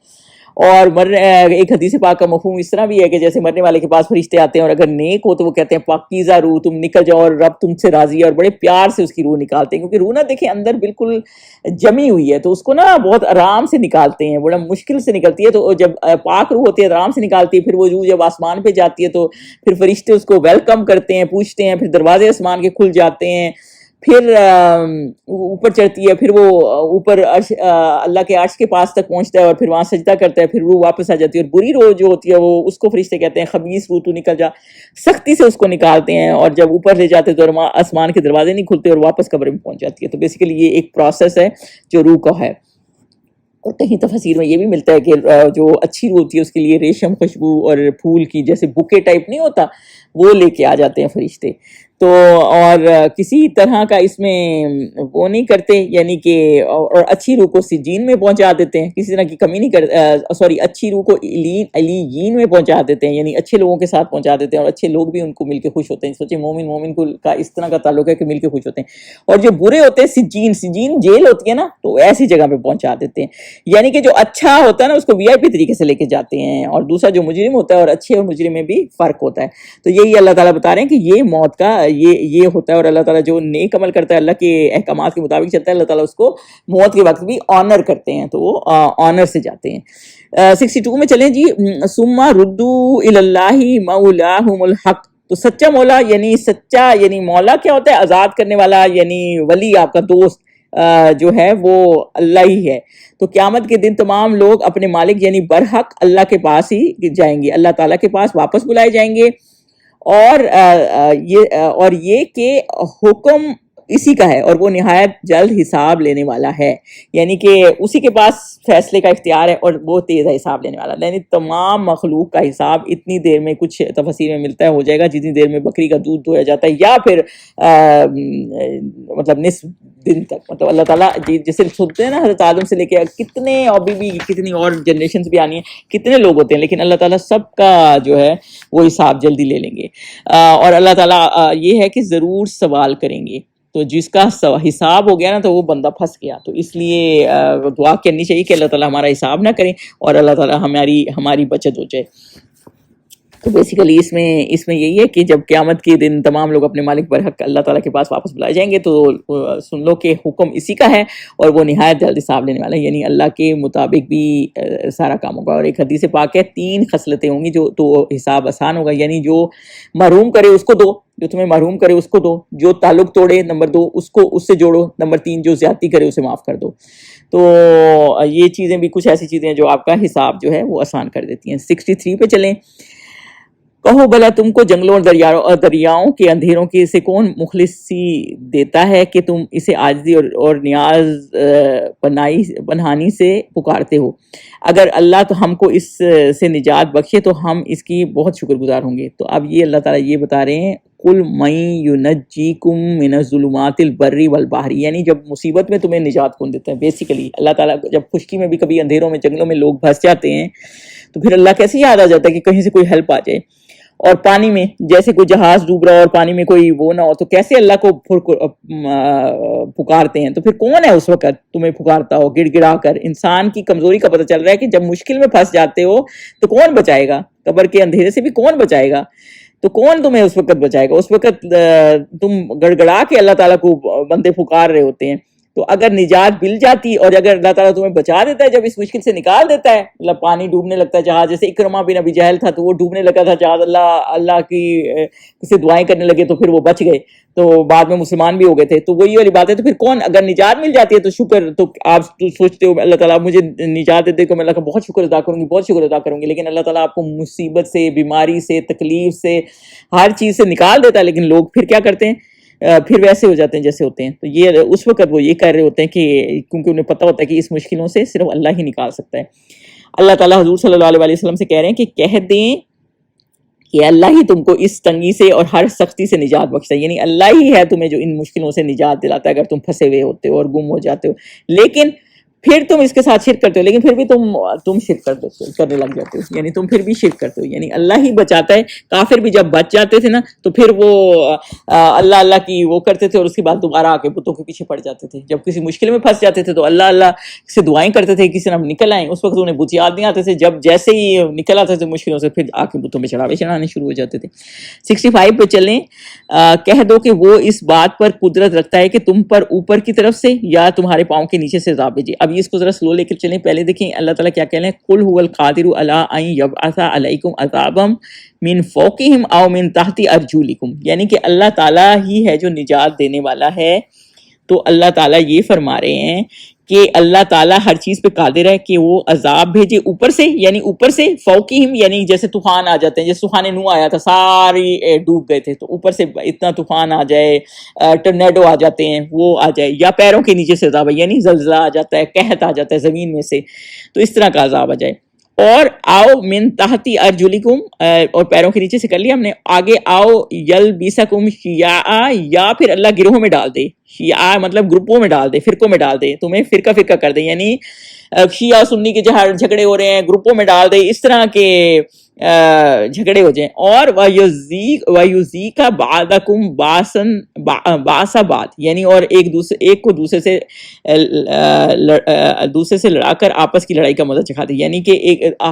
اور ایک حدیث پاک کا مفہوم اس طرح بھی ہے کہ جیسے مرنے والے کے پاس فرشتے آتے ہیں, اور اگر نیک ہو تو وہ کہتے ہیں پاکیزہ روح تم نکل جاؤ اور رب تم سے راضی ہے, اور بڑے پیار سے اس کی روح نکالتے ہیں. کیونکہ روح نا دیکھیں اندر بالکل جمی ہوئی ہے, تو اس کو نا بہت آرام سے نکالتے ہیں, بڑا مشکل سے نکلتی ہے. تو جب پاک روح ہوتی ہے آرام سے نکالتی ہے. پھر وہ روح جب آسمان پہ جاتی ہے تو پھر فرشتے اس کو ویلکم کرتے ہیں, پوچھتے ہیں, پھر دروازے آسمان کے کھل جاتے ہیں. پھر اوپر چڑھتی ہے، پھر وہ اوپر اللہ کے عرش کے پاس تک پہنچتا ہے اور پھر وہاں سجدہ کرتا ہے، پھر روح واپس آ جاتی ہے، اور بری روح جو ہوتی ہے وہ اس کو فرشتے کہتے ہیں خبیث روح تو نکل جا، سختی سے اس کو نکالتے ہیں، اور جب اوپر لے جاتے تو آسمان کے دروازے نہیں کھلتے اور واپس قبر میں پہنچ جاتی ہے۔ تو بیسیکلی یہ ایک پروسیس ہے جو روح کا ہے۔ اور کہیں تفسیر میں یہ بھی ملتا ہے کہ جو اچھی روح ہوتی ہے اس کے لیے ریشم خوشبو اور پھول کی جیسے بکے ٹائپ نہیں ہوتا وہ لے کے آ جاتے ہیں فرشتے، تو اور کسی طرح کا اس میں وہ نہیں کرتے، یعنی کہ اور اچھی روح کو سجین میں پہنچا دیتے ہیں، کسی طرح کی کمی نہیں کرتے، سوری اچھی روح کو علیین میں پہنچا دیتے ہیں، یعنی اچھے لوگوں کے ساتھ پہنچا دیتے ہیں، اور اچھے لوگ بھی ان کو مل کے خوش ہوتے ہیں۔ سوچے مومن کو کا اس طرح کا تعلق ہے کہ مل کے خوش ہوتے ہیں، اور جو برے ہوتے ہیں سجین جیل ہوتی ہے نا، تو ایسی جگہ پہ پہنچا دیتے ہیں، یعنی کہ جو اچھا ہوتا ہے نا اس کو وی آئی پی طریقے سے لے کے جاتے ہیں، اور دوسرا جو مجرم ہوتا ہے، اور اچھے اور مجرم میں بھی فرق ہوتا ہے۔ تو یہی اللہ تعالیٰ بتا رہے ہیں کہ یہ موت کا یہ ہوتا ہے، اور اللہ تعالیٰ جو نیک عمل کرتا ہے، اللہ کے احکامات کے مطابق چلتا ہے، اللہ تعالیٰ اس کو موت کے وقت بھی آنر کرتے ہیں، تو وہ آنر سے جاتے ہیں۔ 62 میں چلیں جی، ثم ردوا الی اللہ مولاہم الحق، تو سچا مولا یعنی مولا کیا ہوتا ہے؟ آزاد کرنے والا، یعنی ولی، آپ کا دوست جو ہے وہ اللہ ہی ہے۔ تو قیامت کے دن تمام لوگ اپنے مالک یعنی برحق اللہ کے پاس ہی جائیں گے، اللہ تعالیٰ کے پاس واپس بلائے جائیں گے، اور یہ کہ حکم اسی کا ہے، اور وہ نہایت جلد حساب لینے والا ہے، یعنی کہ اسی کے پاس فیصلے کا اختیار ہے، اور وہ تیز ہے حساب لینے والا، یعنی تمام مخلوق کا حساب اتنی دیر میں، کچھ تفسیر میں ملتا ہے ہو جائے گا جتنی دیر میں بکری کا دودھ دھویا جاتا ہے، یا پھر مطلب نصف دن تک، مطلب اللہ تعالیٰ جیسے سنتے ہیں نا حضرت آدم سے لے کے کتنے ابھی بھی کتنی اور جنریشنز بھی آنی ہیں، کتنے لوگ ہوتے ہیں، لیکن اللہ تعالیٰ سب کا جو ہے وہ حساب جلدی لے لیں گے، اور اللہ تعالیٰ یہ ہے کہ ضرور سوال کریں گے، تو جس کا حساب ہو گیا نا تو وہ بندہ پھنس گیا، تو اس لیے دعا کرنی چاہیے کہ اللہ تعالیٰ ہمارا حساب نہ کریں اور اللہ تعالیٰ ہماری بچت ہو جائے۔ تو بیسیکلی اس میں یہی ہے کہ جب قیامت کے دن تمام لوگ اپنے مالک برحق اللہ تعالیٰ کے پاس واپس بلائے جائیں گے، تو سن لو کہ حکم اسی کا ہے، اور وہ نہایت جلد حساب لینے والا ہے، یعنی اللہ کے مطابق بھی سارا کام ہوگا۔ اور ایک حدیث پاک ہے 3 خصلتیں ہوں گی جو تو حساب آسان ہوگا، یعنی جو محروم کرے اس کو دو، جو تمہیں محروم کرے اس کو دو، جو تعلق توڑے نمبر 2 اس سے جوڑو، نمبر 3 جو زیادتی کرے اسے معاف کر دو۔ تو یہ چیزیں بھی کچھ ایسی چیزیں ہیں جو آپ کا حساب جو ہے وہ آسان کر دیتی ہیں۔ 63 پہ چلیں، کہو بھلا تم کو جنگلوں اور دریاؤں کے اندھیروں کے سے کون مخلصی دیتا ہے کہ تم اسے عاجزی اور نیاز پنہانی سے پکارتے ہو؟ اگر اللہ تو ہم کو اس سے نجات بخشے تو ہم اس کی بہت شکر گزار ہوں گے۔ تو اب یہ اللہ تعالیٰ یہ بتا رہے ہیں، قل من ینجیکم من الظلمات البر والبحر، یعنی جب مصیبت میں تمہیں نجات کون دیتا ہے۔ بیسیکلی اللہ تعالیٰ جب خشکی میں بھی کبھی اندھیروں میں جنگلوں میں لوگ پھنس جاتے ہیں تو پھر اللہ کیسے یاد آ جاتا ہے کہ کہیں سے کوئی ہیلپ آ جائے، اور پانی میں جیسے کوئی جہاز ڈوب رہا ہے اور پانی میں کوئی وہ نہ ہو تو کیسے اللہ کو پکارتے ہیں۔ تو پھر کون ہے اس وقت تمہیں پکارتا ہو گڑ گڑا کر؟ انسان کی کمزوری کا پتہ چل رہا ہے کہ جب مشکل میں پھنس جاتے ہو تو کون بچائے گا؟ قبر کے اندھیرے سے بھی کون بچائے گا؟ تو کون تمہیں اس وقت بچائے گا؟ اس وقت تم گڑگڑا کے اللہ تعالیٰ کو بندے پکار رہے ہوتے ہیں۔ تو اگر نجات مل جاتی اور اگر اللہ تعالیٰ تمہیں بچا دیتا ہے، جب اس مشکل سے نکال دیتا ہے، مطلب پانی ڈوبنے لگتا ہے جہاز، جیسے اکرمہ بن ابی جہل تھا تو وہ ڈوبنے لگا تھا جہاز، اللہ کی سے دعائیں کرنے لگے تو پھر وہ بچ گئے، تو بعد میں مسلمان بھی ہو گئے تھے۔ تو وہی والی بات ہے، تو پھر کون اگر نجات مل جاتی ہے تو شکر، تو آپ سوچتے ہو اللہ تعالیٰ مجھے نجات دیتے کو میں اللہ کا بہت شکر ادا کروں گی، بہت شکر ادا کروں گی، لیکن اللہ تعالیٰ آپ کو مصیبت سے، بیماری سے، تکلیف سے، ہر چیز سے نکال دیتا ہے، لیکن لوگ پھر کیا کرتے ہیں؟ پھر ویسے ہو جاتے ہیں جیسے ہوتے ہیں۔ تو یہ اس وقت وہ یہ کہہ رہے ہوتے ہیں کہ کیونکہ انہیں پتہ ہوتا ہے کہ اس مشکلوں سے صرف اللہ ہی نکال سکتا ہے۔ اللہ تعالیٰ حضور صلی اللہ علیہ وسلم سے کہہ رہے ہیں کہ کہہ دیں کہ اللہ ہی تم کو اس تنگی سے اور ہر سختی سے نجات بخشتا ہے، یعنی اللہ ہی ہے تمہیں جو ان مشکلوں سے نجات دلاتا ہے اگر تم پھنسے ہوئے ہوتے ہو اور گم ہو جاتے ہو، لیکن پھر تم اس کے ساتھ شرک کرتے ہو، لیکن پھر بھی تم شرک کرنے لگ جاتے ہو، یعنی تم پھر بھی شرک کرتے ہو، یعنی اللہ ہی بچاتا ہے۔ کافر بھی جب بچ جاتے تھے نا تو پھر وہ اللہ کی وہ کرتے تھے، اور اس کے بعد دوبارہ آ کے بتوں کے پیچھے پڑ جاتے تھے۔ جب کسی مشکل میں پھنس جاتے تھے تو اللہ سے دعائیں کرتے تھے کسی طرح نکل آئیں، اس وقت انہیں بت یاد نہیں آتے تھے، جب جیسے ہی نکل آتے تھے مشکلوں سے پھر آ کے بتوں پہ چڑھانے شروع ہو جاتے تھے۔ 65 پہ چلیں، کہہ دو کہ وہ اس بات پر قدرت رکھتا ہے کہ تم پر اوپر کی طرف سے یا تمہارے پاؤں کے نیچے سے عذاب بھیجے۔ ابھی اس کو ذرا سلو لے کر چلیں. پہلے دیکھیں اللہ تعالیٰ کیا کہہ رہے ہیں, قل هو القادر علی ان یبعث علیکم عذابا من فوقہم او من تحت ارجلکم, یعنی کہ اللہ تعالیٰ ہی ہے جو نجات دینے والا ہے. تو اللہ تعالیٰ یہ فرما رہے ہیں کہ اللہ تعالیٰ ہر چیز پہ قادر ہے کہ وہ عذاب بھیجے اوپر سے, یعنی اوپر سے, فوقہم یعنی جیسے طوفان آ جاتے ہیں, جیسے طوفان نوح آیا تھا ساری ڈوب گئے تھے, تو اوپر سے اتنا طوفان آ جائے, ٹرنیڈو آ جاتے ہیں وہ آ جائے, یا پیروں کے نیچے سے عذاب ہے یعنی زلزلہ آ جاتا ہے, قحط آ جاتا ہے زمین میں سے, تو اس طرح کا عذاب آ جائے. اور آؤ من تحت ارجلکم, اور پیروں کے نیچے سے کر لیا ہم نے. آگے آؤ یلبسکم شیعا, یا پھر اللہ گروہوں میں ڈال دے, شیعا مطلب گروپوں میں ڈال دے, فرقوں میں ڈال دے, تمہیں فرقہ فرقہ کر دے, یعنی شیعہ سنی کے جہاں جھگڑے ہو رہے ہیں گروپوں میں ڈال دے, اس طرح کے جھگڑے ہو جائیں. اور وَيُذِيقَ بَعْضَكُمْ بَعْضَ بَعْضٍ, یعنی اور ایک کو دوسرے سے لڑا کر آپس کی لڑائی کا مزہ چکھا دے, یعنی کہ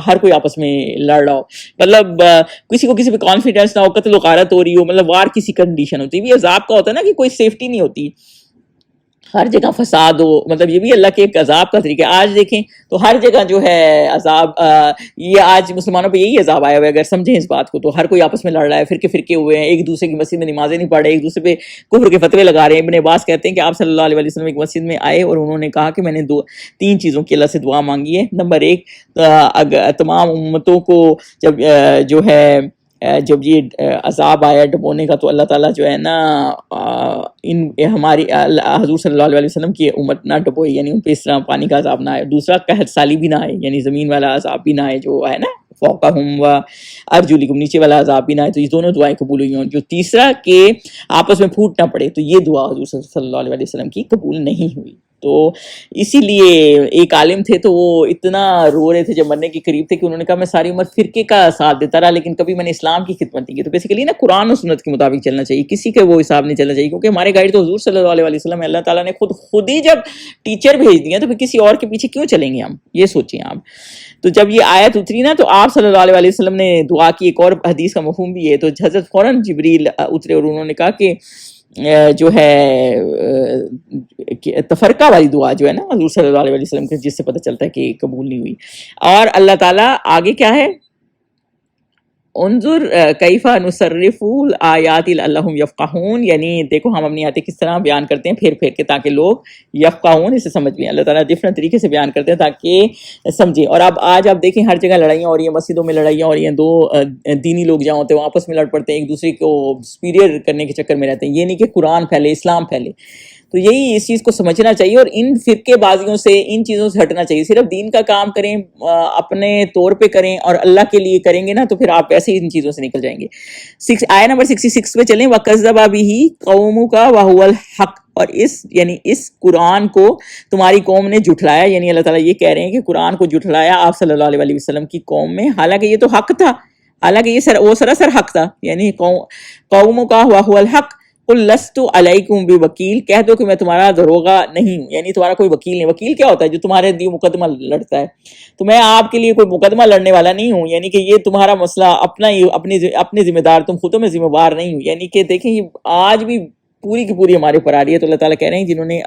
ہر کوئی آپس میں لڑ رہا ہو, مطلب کسی کو کسی پہ کانفیڈنس نہ ہو, قتل و غارت ہو رہی ہو, مطلب وار کسی کنڈیشن ہوتی ہے. یہ عذاب کا ہوتا ہے نا کہ کوئی سیفٹی نہیں ہوتی, ہر جگہ فساد ہو, مطلب یہ بھی اللہ کے ایک عذاب کا طریقہ ہے. آج دیکھیں تو ہر جگہ جو ہے عذاب, یہ آج مسلمانوں پہ یہی عذاب آیا ہوا ہے. اگر سمجھیں اس بات کو تو ہر کوئی آپس میں لڑ رہا ہے, فرقے ہوئے ہیں, ایک دوسرے کی مسجد میں نمازیں نہیں پڑھ رہے, ایک دوسرے پہ کفر کے فتوے لگا رہے ہیں. ابن عباس کہتے ہیں کہ آپ صلی اللہ علیہ وسلم ایک مسجد میں آئے اور انہوں نے کہا کہ میں نے 3 چیزوں کی اللہ سے دعا مانگی ہے. نمبر 1, تمام امتوں کو جب یہ عذاب آیا ڈبونے کا, تو اللہ تعالیٰ جو ہے نا ہماری حضور صلی اللہ علیہ وسلم کی امت نہ ڈبوئے, یعنی ان پہ اس طرح پانی کا عذاب نہ آئے. دوسرا, قحط سالی بھی نہ آئے, یعنی زمین والا عذاب بھی نہ آئے جو ہے نا فوقہم و ارجلکم, نیچے والا عذاب بھی نہ آئے. تو یہ دونوں دعائیں قبول ہوئی ہوں. جو تیسرا کہ آپس میں پھوٹ نہ پڑے, تو یہ دعا حضور صلی اللہ علیہ وسلم کی قبول نہیں ہوئی. تو اسی لیے ایک عالم تھے تو وہ اتنا رو رہے تھے جب مرنے کے قریب تھے کہ انہوں نے کہا میں ساری عمر فرقے کا ساتھ دیتا رہا لیکن کبھی میں نے اسلام کی خدمت نہیں کی. تو بیسیکلی نا قرآن و سنت کے مطابق چلنا چاہیے, کسی کے وہ حساب نہیں چلنا چاہیے, کیونکہ ہمارے گائیڈ تو حضور صلی اللہ علیہ وسلم اللہ تعالیٰ نے خود ہی جب ٹیچر بھیج دیا تو پھر کسی اور کے پیچھے کیوں چلیں گے ہم, یہ سوچیں آپ. تو جب یہ آیت اتری نا تو آپ صلی اللہ علیہ وسلم نے دعا کی. ایک اور حدیث کا مفہوم بھی ہے, تو حضرت فوراً جبریل اترے اور انہوں نے کہا کہ جو ہے تفرقہ والی دعا جو ہے نا حضور صلی اللہ علیہ وسلم کے, جس سے پتہ چلتا ہے کہ قبول نہیں ہوئی. اور اللہ تعالیٰ آگے کیا ہے, انظر کیف نصرف الآیات لعلہم یفقہون, یعنی دیکھو ہم اپنی آیتیں کس طرح بیان کرتے ہیں پھیر کے تاکہ لوگ یفقہون, اسے سمجھ بھی. اللہ تعالیٰ ڈفرنٹ طریقے سے بیان کرتے ہیں تاکہ سمجھیں. اور اب آج آپ دیکھیں ہر جگہ لڑائیاں ہو رہی ہیں, مسجدوں میں لڑائیاں ہو رہی ہیں, 2 دینی لوگ جہاں ہوتے ہیں وہ آپس میں لڑ پڑتے ہیں, ایک دوسرے کو سپیریئر کرنے کے چکر میں رہتے ہیں. یہ نہیں کہ قرآن پھیلے, اسلام پھیلے. تو یہی اس چیز کو سمجھنا چاہیے اور ان فرقے بازیوں سے, ان چیزوں سے ہٹنا چاہیے. صرف دین کا کام کریں, اپنے طور پہ کریں اور اللہ کے لیے کریں گے نا, تو پھر آپ ایسے ہی ان چیزوں سے نکل جائیں گے. آیت نمبر 66 پہ چلیں. وَكَذَّبَ بِهِ قَوْمُكَ وَهُوَ الْحَقُّ, اور اس قرآن کو تمہاری قوم نے جھٹلایا, یعنی اللہ تعالیٰ یہ کہہ رہے ہیں کہ قرآن کو جھٹلایا آپ صلی اللہ علیہ وسلم کی قوم میں, حالانکہ یہ تو حق تھا, حالانکہ یہ وہ سراسر حق تھا. یعنی قومُكَ وَهُوَ الْحَقُّ قُلْ لَسْتُ عَلَيْكُمْ بِوَكِيلٍ, کہہ دو کہ میں تمہارا داروغہ نہیں ہوں, یعنی تمہارا کوئی وکیل نہیں. وکیل کیا ہوتا ہے؟ جو تمہارے لیے مقدمہ لڑتا ہے. تو میں آپ کے لیے کوئی مقدمہ لڑنے والا نہیں ہوں, یعنی کہ یہ تمہارا مسئلہ اپنا ہی, اپنے ذمہ دار, تم خودوں میں ذمہ وار نہیں ہوں. یعنی کہ دیکھیں یہ آج بھی پوری کی پوری ہمارے اوپر آ رہی ہے. تو اللہ تعالیٰ کہہ رہے ہیں جنہوں نے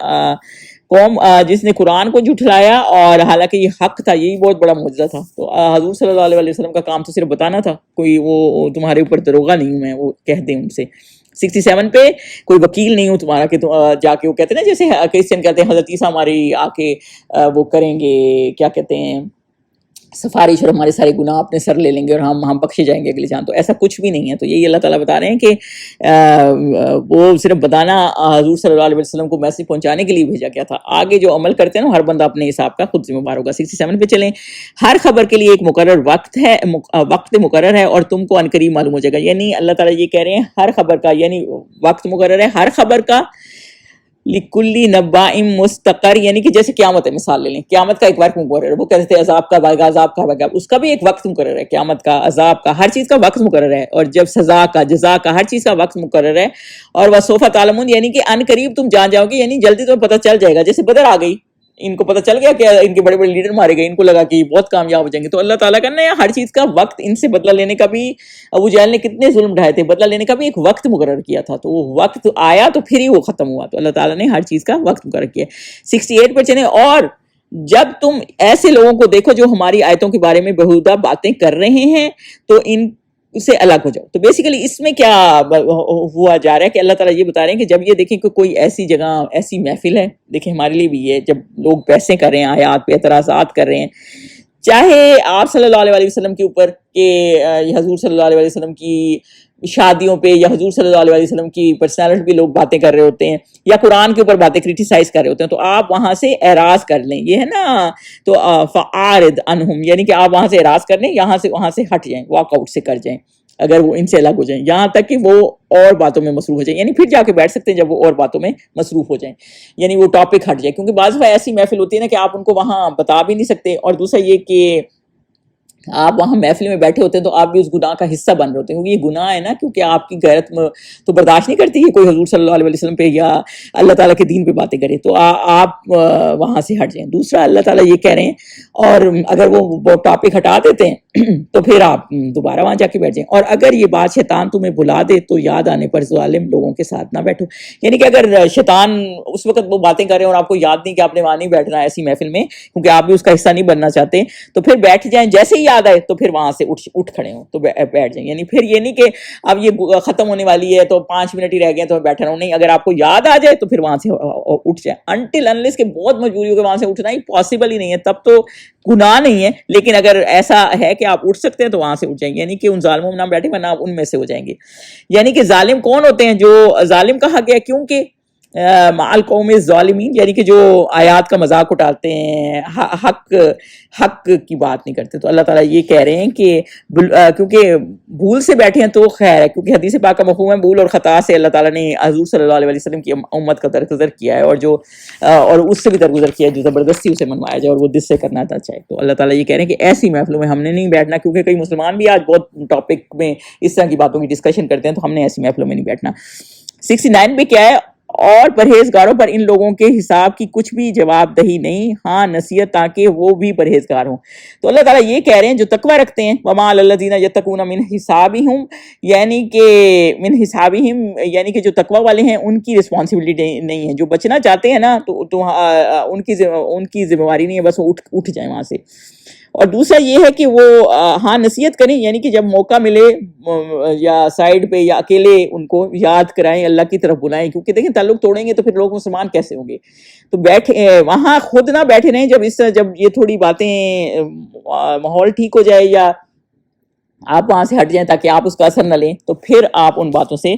جس نے قرآن کو جھٹلایا اور حالانکہ یہ حق تھا, یہی بہت بڑا معجزہ تھا. تو حضور صلی اللہ علیہ وسلم کا کام تو صرف بتانا تھا, کوئی وہ تمہارے اوپر داروغہ نہیں ہوں میں, وہ کہہ دیں ان سے. 67 پہ کوئی وکیل نہیں ہوں تمہارا کہ جا کے وہ کہتے ہیں نا, جیسے کرسچن کہتے ہیں حضرت عیسیٰ ہماری آ کے وہ کریں گے, کیا کہتے ہیں, سفارش, اور ہمارے سارے گناہ اپنے سر لے لیں گے اور ہم بخشے جائیں گے اگلے جان. تو ایسا کچھ بھی نہیں ہے. تو یہی اللہ تعالیٰ بتا رہے ہیں کہ وہ صرف بتانا, حضور صلی اللہ علیہ وسلم کو میسج پہنچانے کے لیے بھیجا گیا تھا. آگے جو عمل کرتے ہیں نا, ہر بندہ اپنے حساب کا خود ذمہ دار ہوگا. 67 پہ چلیں. ہر خبر کے لیے ایک مقرر وقت مقرر ہے اور تم کو عنقریب معلوم ہو جائے گا. یعنی اللہ تعالیٰ یہ کہہ رہے ہیں ہر خبر کا, یعنی وقت مقرر ہے ہر خبر کا. لِكُلِّ نَبَّإٍ مُسْتَقَرٍ, یعنی کہ جیسے قیامت ہے, مثال لے لیں, قیامت کا ایک وقت مقرر ہے. وہ کہتے تھے عذاب کا آئے گا, عذاب کا آئے گا, اس کا بھی ایک وقت مقرر ہے. قیامت کا, عذاب کا, ہر چیز کا وقت مقرر ہے. اور جب سزا کا, جزا کا, ہر چیز کا وقت مقرر ہے. اور وَسَوْفَ تَعْلَمُونَ, یعنی کہ ان قریب تم جان جاؤ گے, یعنی جلدی تمہیں پتہ چل جائے گا. جیسے بدر آ گئی, ان کو پتہ چل گیا کہ ان کے بڑے بڑے لیڈر مارے گئے, ان کو لگا کہ یہ بہت کامیاب ہو جائیں گے. تو اللہ تعالیٰ کا نا ہر چیز کا وقت, ان سے بدلہ لینے کا بھی, ابو جہل نے کتنے ظلم ڈھائے تھے, بدلہ لینے کا بھی ایک وقت مقرر کیا تھا. تو وہ وقت آیا تو پھر ہی وہ ختم ہوا. تو اللہ تعالیٰ نے ہر چیز کا وقت مقرر کیا. 68 پر چلیں. اور جب تم ایسے لوگوں کو دیکھو جو ہماری آیتوں کے بارے میں بہودہ باتیں کر رہے ہیں تو ان سے الگ ہو جاؤ. تو بیسیکلی اس میں کیا ہوا جا رہا ہے کہ اللہ تعالیٰ یہ بتا رہے ہیں کہ جب یہ دیکھیں کہ کوئی ایسی جگہ ایسی محفل ہے, دیکھیں ہمارے لیے بھی یہ جب لوگ بحثیں کر رہے ہیں, آیات پہ اعتراضات کر رہے ہیں, چاہے آپ صلی اللہ علیہ وسلم کے اوپر کہ حضور صلی اللہ علیہ وسلم کی شادیوں پہ یا حضور صلی اللہ علیہ وسلم کی پرسنالٹی پہ لوگ باتیں کر رہے ہوتے ہیں یا قرآن کے اوپر باتیں کریٹیسائز کر رہے ہوتے ہیں, تو آپ وہاں سے اعراض کر لیں, یہ ہے نا, تو فَأَعْرِضْ عَنْهُمْ یعنی کہ آپ وہاں سے اعراض کر لیں, وہاں سے ہٹ جائیں, واک آؤٹ سے کر جائیں اگر وہ ان سے الگ ہو جائیں, یہاں تک کہ وہ اور باتوں میں مصروف ہو جائیں, یعنی پھر جا کے بیٹھ سکتے ہیں جب وہ اور باتوں میں مصروف ہو جائیں, یعنی وہ ٹاپک ہٹ جائے. کیونکہ بعض دفعہ ایسی محفل ہوتی ہے نا کہ آپ ان کو وہاں بتا بھی نہیں سکتے, اور دوسرا یہ کہ آپ وہاں محفل میں بیٹھے ہوتے ہیں تو آپ بھی اس گناہ کا حصہ بن رہے ہوتے ہیں, کیونکہ یہ گناہ ہے نا, کیونکہ آپ کی غیرت تو برداشت نہیں کرتی کہ کوئی حضور صلی اللہ علیہ وسلم پہ یا اللہ تعالیٰ کے دین پہ باتیں کرے, تو آپ وہاں سے ہٹ جائیں. دوسرا اللہ تعالیٰ یہ کہہ رہے ہیں, اور اگر وہ ٹاپک ہٹا دیتے ہیں تو پھر آپ دوبارہ وہاں جا کے بیٹھ جائیں. اور اگر یہ بات شیطان تمہیں بلا دے تو یاد آنے پر ظالم لوگوں کے ساتھ نہ بیٹھو, یعنی کہ اگر شیطان اس وقت وہ باتیں کر رہے ہیں اور آپ کو یاد نہیں کہ آپ نے وہاں نہیں بیٹھنا ایسی محفل میں, کیونکہ آپ بھی اس کا حصہ نہیں بننا چاہتے, تو پھر بیٹھ جائیں, جیسے ہی یاد آئے تو پھر وہاں سے اٹھ کھڑے ہوں تو بیٹھ جائیں. یعنی پھر یہ نہیں کہ اب یہ ختم ہونے والی ہے تو 5 منٹ ہی رہ گئے تو میں بیٹھا رہا ہوں, نہیں, اگر آپ کو یاد آ جائے تو پھر وہاں سے اٹھ جائیں. انٹل انلیس کہ بہت مجبوری ہو کہ وہاں سے اٹھنا ہی پاسبل ہی نہیں ہے, تب تو گناہ نہیں ہے, لیکن اگر ایسا ہے کہ آپ اٹھ سکتے ہیں تو وہاں سے اٹھ جائیں, یعنی کہ ان ظالموں میں نہ بیٹھیں ورنہ آپ ان میں سے ہو جائیں گے. یعنی کہ ظالم کون ہوتے ہیں؟ جو ظالم کہا گیا کیونکہ مال قوم ظالمین, یعنی کہ جو آیات کا مذاق اٹھاتے ہیں, حق کی بات نہیں کرتے. تو اللہ تعالیٰ یہ کہہ رہے ہیں کہ کیونکہ بھول سے بیٹھے ہیں تو خیر ہے, کیونکہ حدیث پاک کا مفہوم ہے بھول اور خطا سے اللہ تعالیٰ نے حضور صلی اللہ علیہ وسلم کی امت کا درگزر کیا ہے, اور اس سے بھی درگزر کیا ہے جو زبردستی اسے منوایا جائے اور وہ دل سے کرنا چاہے. تو اللہ تعالیٰ یہ کہہ رہے ہیں کہ ایسی محفلوں میں ہم نے نہیں بیٹھنا, کیونکہ کئی مسلمان بھی آج بہت ٹاپک میں اس طرح کی باتوں کی ڈسکشن کرتے ہیں, تو ہم نے ایسی محفلوں میں نہیں بیٹھنا. 69 پہ کیا ہے, اور پرہیزگاروں پر ان لوگوں کے حساب کی کچھ بھی جواب دہی نہیں, ہاں نصیحت تاکہ وہ بھی پرہیزگار ہوں. تو اللہ تعالیٰ یہ کہہ رہے ہیں جو تقوی رکھتے ہیں, وما علی الذین یتقون من حسابہم, یعنی کہ من حسابہم یعنی کہ جو تقوی والے ہیں ان کی رسپانسبلٹی نہیں ہے, جو بچنا چاہتے ہیں نا تو ان کی ذمہ داری نہیں ہے, بس وہ اٹھ جائیں وہاں سے. اور دوسرا یہ ہے کہ وہ ہاں نصیحت کریں, یعنی کہ جب موقع ملے یا سائڈ پہ یا اکیلے ان کو یاد کرائیں, اللہ کی طرف بلائیں, کیونکہ دیکھیں تعلق توڑیں گے تو پھر لوگ مسلمان کیسے ہوں گے. تو بیٹھے وہاں خود نہ بیٹھے رہیں, جب یہ تھوڑی باتیں ماحول ٹھیک ہو جائے یا آپ وہاں سے ہٹ جائیں تاکہ آپ اس کا اثر نہ لیں, تو پھر آپ ان باتوں سے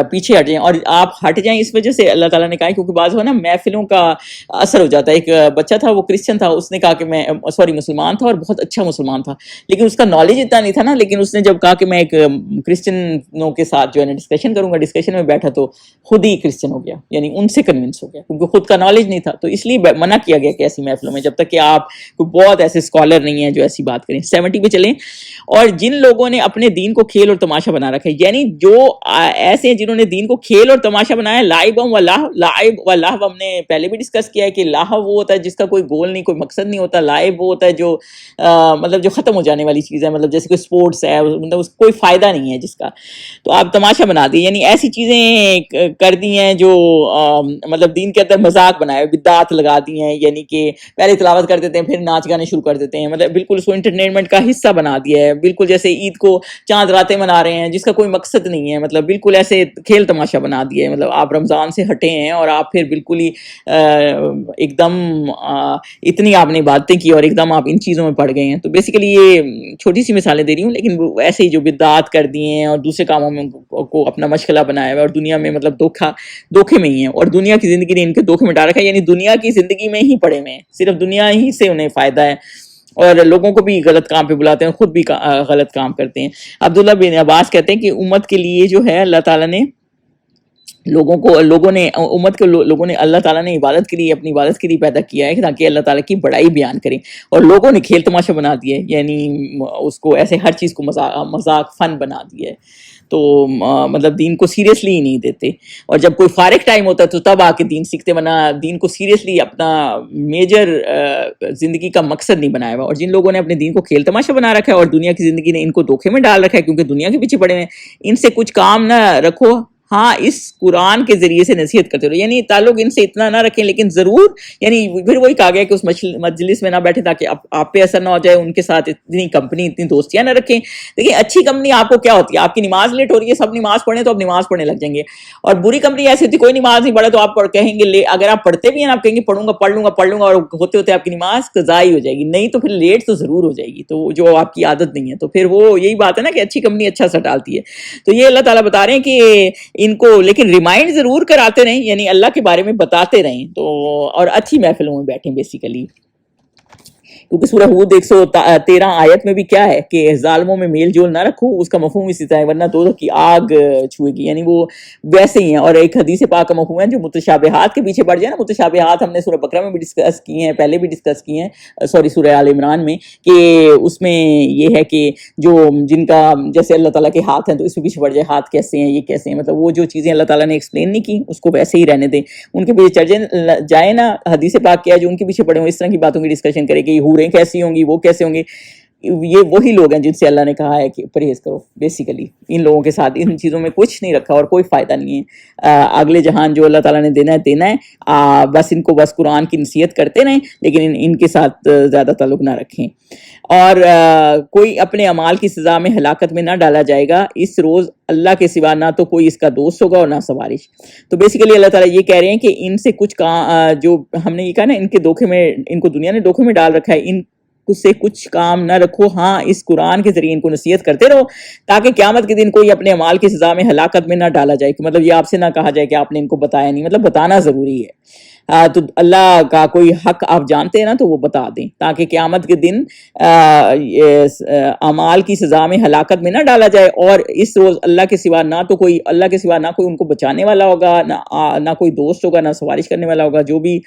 پیچھے ہٹ جائیں. اور آپ ہٹ جائیں اس وجہ سے اللہ تعالیٰ نے کہا, کیونکہ بعض ہو نا محفلوں کا اثر ہو جاتا ہے. ایک بچہ تھا, وہ کرسچن تھا, اس نے کہا کہ میں مسلمان تھا اور بہت اچھا مسلمان تھا, لیکن اس کا نالج اتنا نہیں تھا نا, لیکن اس نے جب کہا کہ میں ایک کرسچنوں کے ساتھ جو ہے نا ڈسکشن کروں گا, ڈسکشن میں بیٹھا تو خود ہی کرسچن ہو گیا, یعنی ان سے کنونس ہو گیا, کیونکہ خود کا نالج نہیں تھا. تو اس لیے منع کیا گیا کہ ایسی محفلوں میں جب تک کہ آپ کوئی بہت ایسے اسکالر نہیں ہیں جو ایسی بات کریں. 70 پہ چلیں. اور جن لوگوں نے اپنے دین کو کھیل اور تماشا بنا رکھا ہے, یعنی جو ایسے ہیں جنہوں نے دین کو کھیل اور تماشا بنایا, لائب و لہو ہم نے پہلے بھی ڈسکس کیا ہے کہ لہو وہ ہوتا ہے جس کا کوئی گول نہیں, کوئی مقصد نہیں ہوتا. لائب وہ ہوتا ہے جو مطلب جو ختم ہو جانے والی چیز ہے, مطلب جیسے کوئی سپورٹس ہے, مطلب اس کوئی فائدہ نہیں ہے جس کا, تو آپ تماشا بنا دیے, یعنی ایسی چیزیں کر دی ہیں جو مطلب دین کے اندر مذاق بنائے, بدعات لگا دی ہیں, یعنی کہ پہلے تلاوت کر دیتے ہیں پھر ناچ گانے شروع کر دیتے ہیں, مطلب بالکل اس کو انٹرٹینمنٹ کا حصہ بنا دیا ہے, بالکل جیسے عید کو چاند راتیں منا رہے ہیں جس کا کوئی مقصد نہیں ہے, مطلب بالکل ایسے کھیل تماشا بنا دیا ہے. مطلب آپ رمضان سے ہٹے ہیں اور آپ پھر بالکل ہی ایک دم اتنی آپ نے باتیں کی اور ایک دم آپ ان چیزوں میں پڑ گئے ہیں. تو بیسیکلی یہ چھوٹی سی مثالیں دے رہی ہوں, لیکن ایسے ہی جو بدعات کر دیے ہیں اور دوسرے کاموں میں کو اپنا مشغلہ بنایا ہوا ہے, اور دنیا میں مطلب دھوکے میں ہی ہیں, اور دنیا کی زندگی نے ان کے دھوکے میں ڈال رکھا ہے, یعنی دنیا کی زندگی میں ہی پڑے ہوئے ہیں, صرف دنیا ہی سے انہیں فائدہ ہے, اور لوگوں کو بھی غلط کام پہ بلاتے ہیں, خود بھی غلط کام کرتے ہیں. عبداللہ بن عباس کہتے ہیں کہ امت کے لیے جو ہے اللہ تعالیٰ نے لوگوں نے اللہ تعالیٰ نے عبادت کے لیے, اپنی عبادت کے لیے پیدا کیا ہے تاکہ اللہ تعالیٰ کی بڑائی بیان کریں, اور لوگوں نے کھیل تماشا بنا دیا ہے, یعنی اس کو ایسے ہر چیز کو مذاق فن بنا دیا ہے. تو مطلب دین کو سیریسلی ہی نہیں دیتے, اور جب کوئی فارغ ٹائم ہوتا ہے تو تب آ کے دین سیکھتے, ورنہ دین کو سیریسلی اپنا میجر زندگی کا مقصد نہیں بنایا ہوا. اور جن لوگوں نے اپنے دین کو کھیل تماشا بنا رکھا ہے اور دنیا کی زندگی نے ان کو دھوکے میں ڈال رکھا ہے کیونکہ دنیا کے پیچھے پڑے ہوئے ہیں, ان سے کچھ کام نہ رکھو, ہاں اس قرآن کے ذریعے سے نصیحت کرتے رہو، یعنی تعلق ان سے اتنا نہ رکھیں، لیکن ضرور یعنی پھر وہی کہا گیا کہ اس مجلس میں نہ بیٹھے تاکہ آپ پہ اثر نہ ہو جائے، ان کے ساتھ اتنی کمپنی اتنی دوستیاں نہ رکھیں. دیکھیں اچھی کمپنی آپ کو کیا ہوتی ہے، آپ کی نماز لیٹ ہو رہی ہے، سب نماز پڑھیں تو آپ نماز پڑھنے لگ جائیں گے. اور بری کمپنی ایسی ہوتی ہے کوئی نماز نہیں پڑھے تو آپ کہیں گے، اگر آپ پڑھتے بھی ہیں آپ کہیں گے پڑھوں گا، اور ہوتے ہوتے آپ کی نماز قضا ہی ہو جائے گی. نہیں تو پھر لیٹ تو ضرور ہو جائے گی، تو جو آپ کی عادت نہیں ہے. تو پھر وہ یہی بات ہے نا کہ اچھی کمپنی اچھا اثر ڈالتی ہے. تو یہ اللہ تعالیٰ بتا رہے ہیں کہ ان کو لیکن ریمائنڈ ضرور کراتے رہیں، یعنی اللہ کے بارے میں بتاتے رہیں، تو اور اچھی محفلوں میں بیٹھیں بیسیکلی. کیونکہ سورہ ہود 113 آیت میں بھی کیا ہے کہ ظالموں میں میل جول نہ رکھو، اس کا مفہوم اسی طرح ہے، ورنہ دوزخ کی آگ چھوئے گی، یعنی وہ ویسے ہی ہیں. اور ایک حدیث پاک کا مفہوم ہے جو متشابہات کے پیچھے پڑ جائے نا، متشابہات ہم نے سورہ بقرہ میں بھی ڈسکس کی ہیں، پہلے بھی ڈسکس کی ہیں، سورہ آل عمران میں، کہ اس میں یہ ہے کہ جو جن کا جیسے اللہ تعالیٰ کے ہاتھ ہیں تو اس میں پیچھے پڑ جائے ہاتھ کیسے ہیں، یہ کیسے ہیں، مطلب وہ جو چیزیں اللہ تعالیٰ نے ایکسپلین نہیں کی اس کو ویسے ہی رہنے دیں. ان کے پیچھے چڑھ جائیں نا، حدیث پاک کیا ہے جو ان کے پیچھے پڑے ہوں اس طرح کی باتوں کی ڈسکشن کرے کہ حوریں کیسی ہوں گی، وہ کیسے ہوں گے. یہ وہی لوگ ہیں جن سے اللہ نے کہا ہے کہ پرہیز کرو. بیسیکلی ان لوگوں کے ساتھ ان چیزوں میں کچھ نہیں رکھا اور کوئی فائدہ نہیں ہے. اگلے جہان جو اللہ تعالیٰ نے دینا ہے، بس ان کو بس قرآن کی نصیحت کرتے رہیں، لیکن ان کے ساتھ زیادہ تعلق نہ رکھیں. اور کوئی اپنے اعمال کی سزا میں ہلاکت میں نہ ڈالا جائے گا، اس روز اللہ کے سوا نہ تو کوئی اس کا دوست ہوگا اور نہ سوارش. تو بیسیکلی اللہ تعالیٰ یہ کہہ رہے ہیں کہ ان سے کچھ جو ہم نے یہ کہا نا ان کے دھوکے میں، ان کو دنیا نے دھوکے میں ڈال رکھا ہے، ان سے کچھ کام نہ رکھو. ہاں اس قرآن کے ذریعے ان کو نصیحت کرتے رہو تاکہ قیامت کے دن کوئی اپنے اعمال کی سزا میں ہلاکت میں نہ ڈالا جائے. کہ مطلب یہ آپ سے نہ کہا جائے کہ آپ نے ان کو بتایا نہیں، مطلب بتانا ضروری ہے. تو اللہ کا کوئی حق آپ جانتے ہیں نا تو وہ بتا دیں تاکہ قیامت کے دن اعمال کی سزا میں ہلاکت میں نہ ڈالا جائے. اور اس روز اللہ کے سوا نہ کوئی ان کو بچانے والا ہوگا، نہ کوئی دوست ہوگا، نہ سفارش کرنے والا ہوگا. جو بھی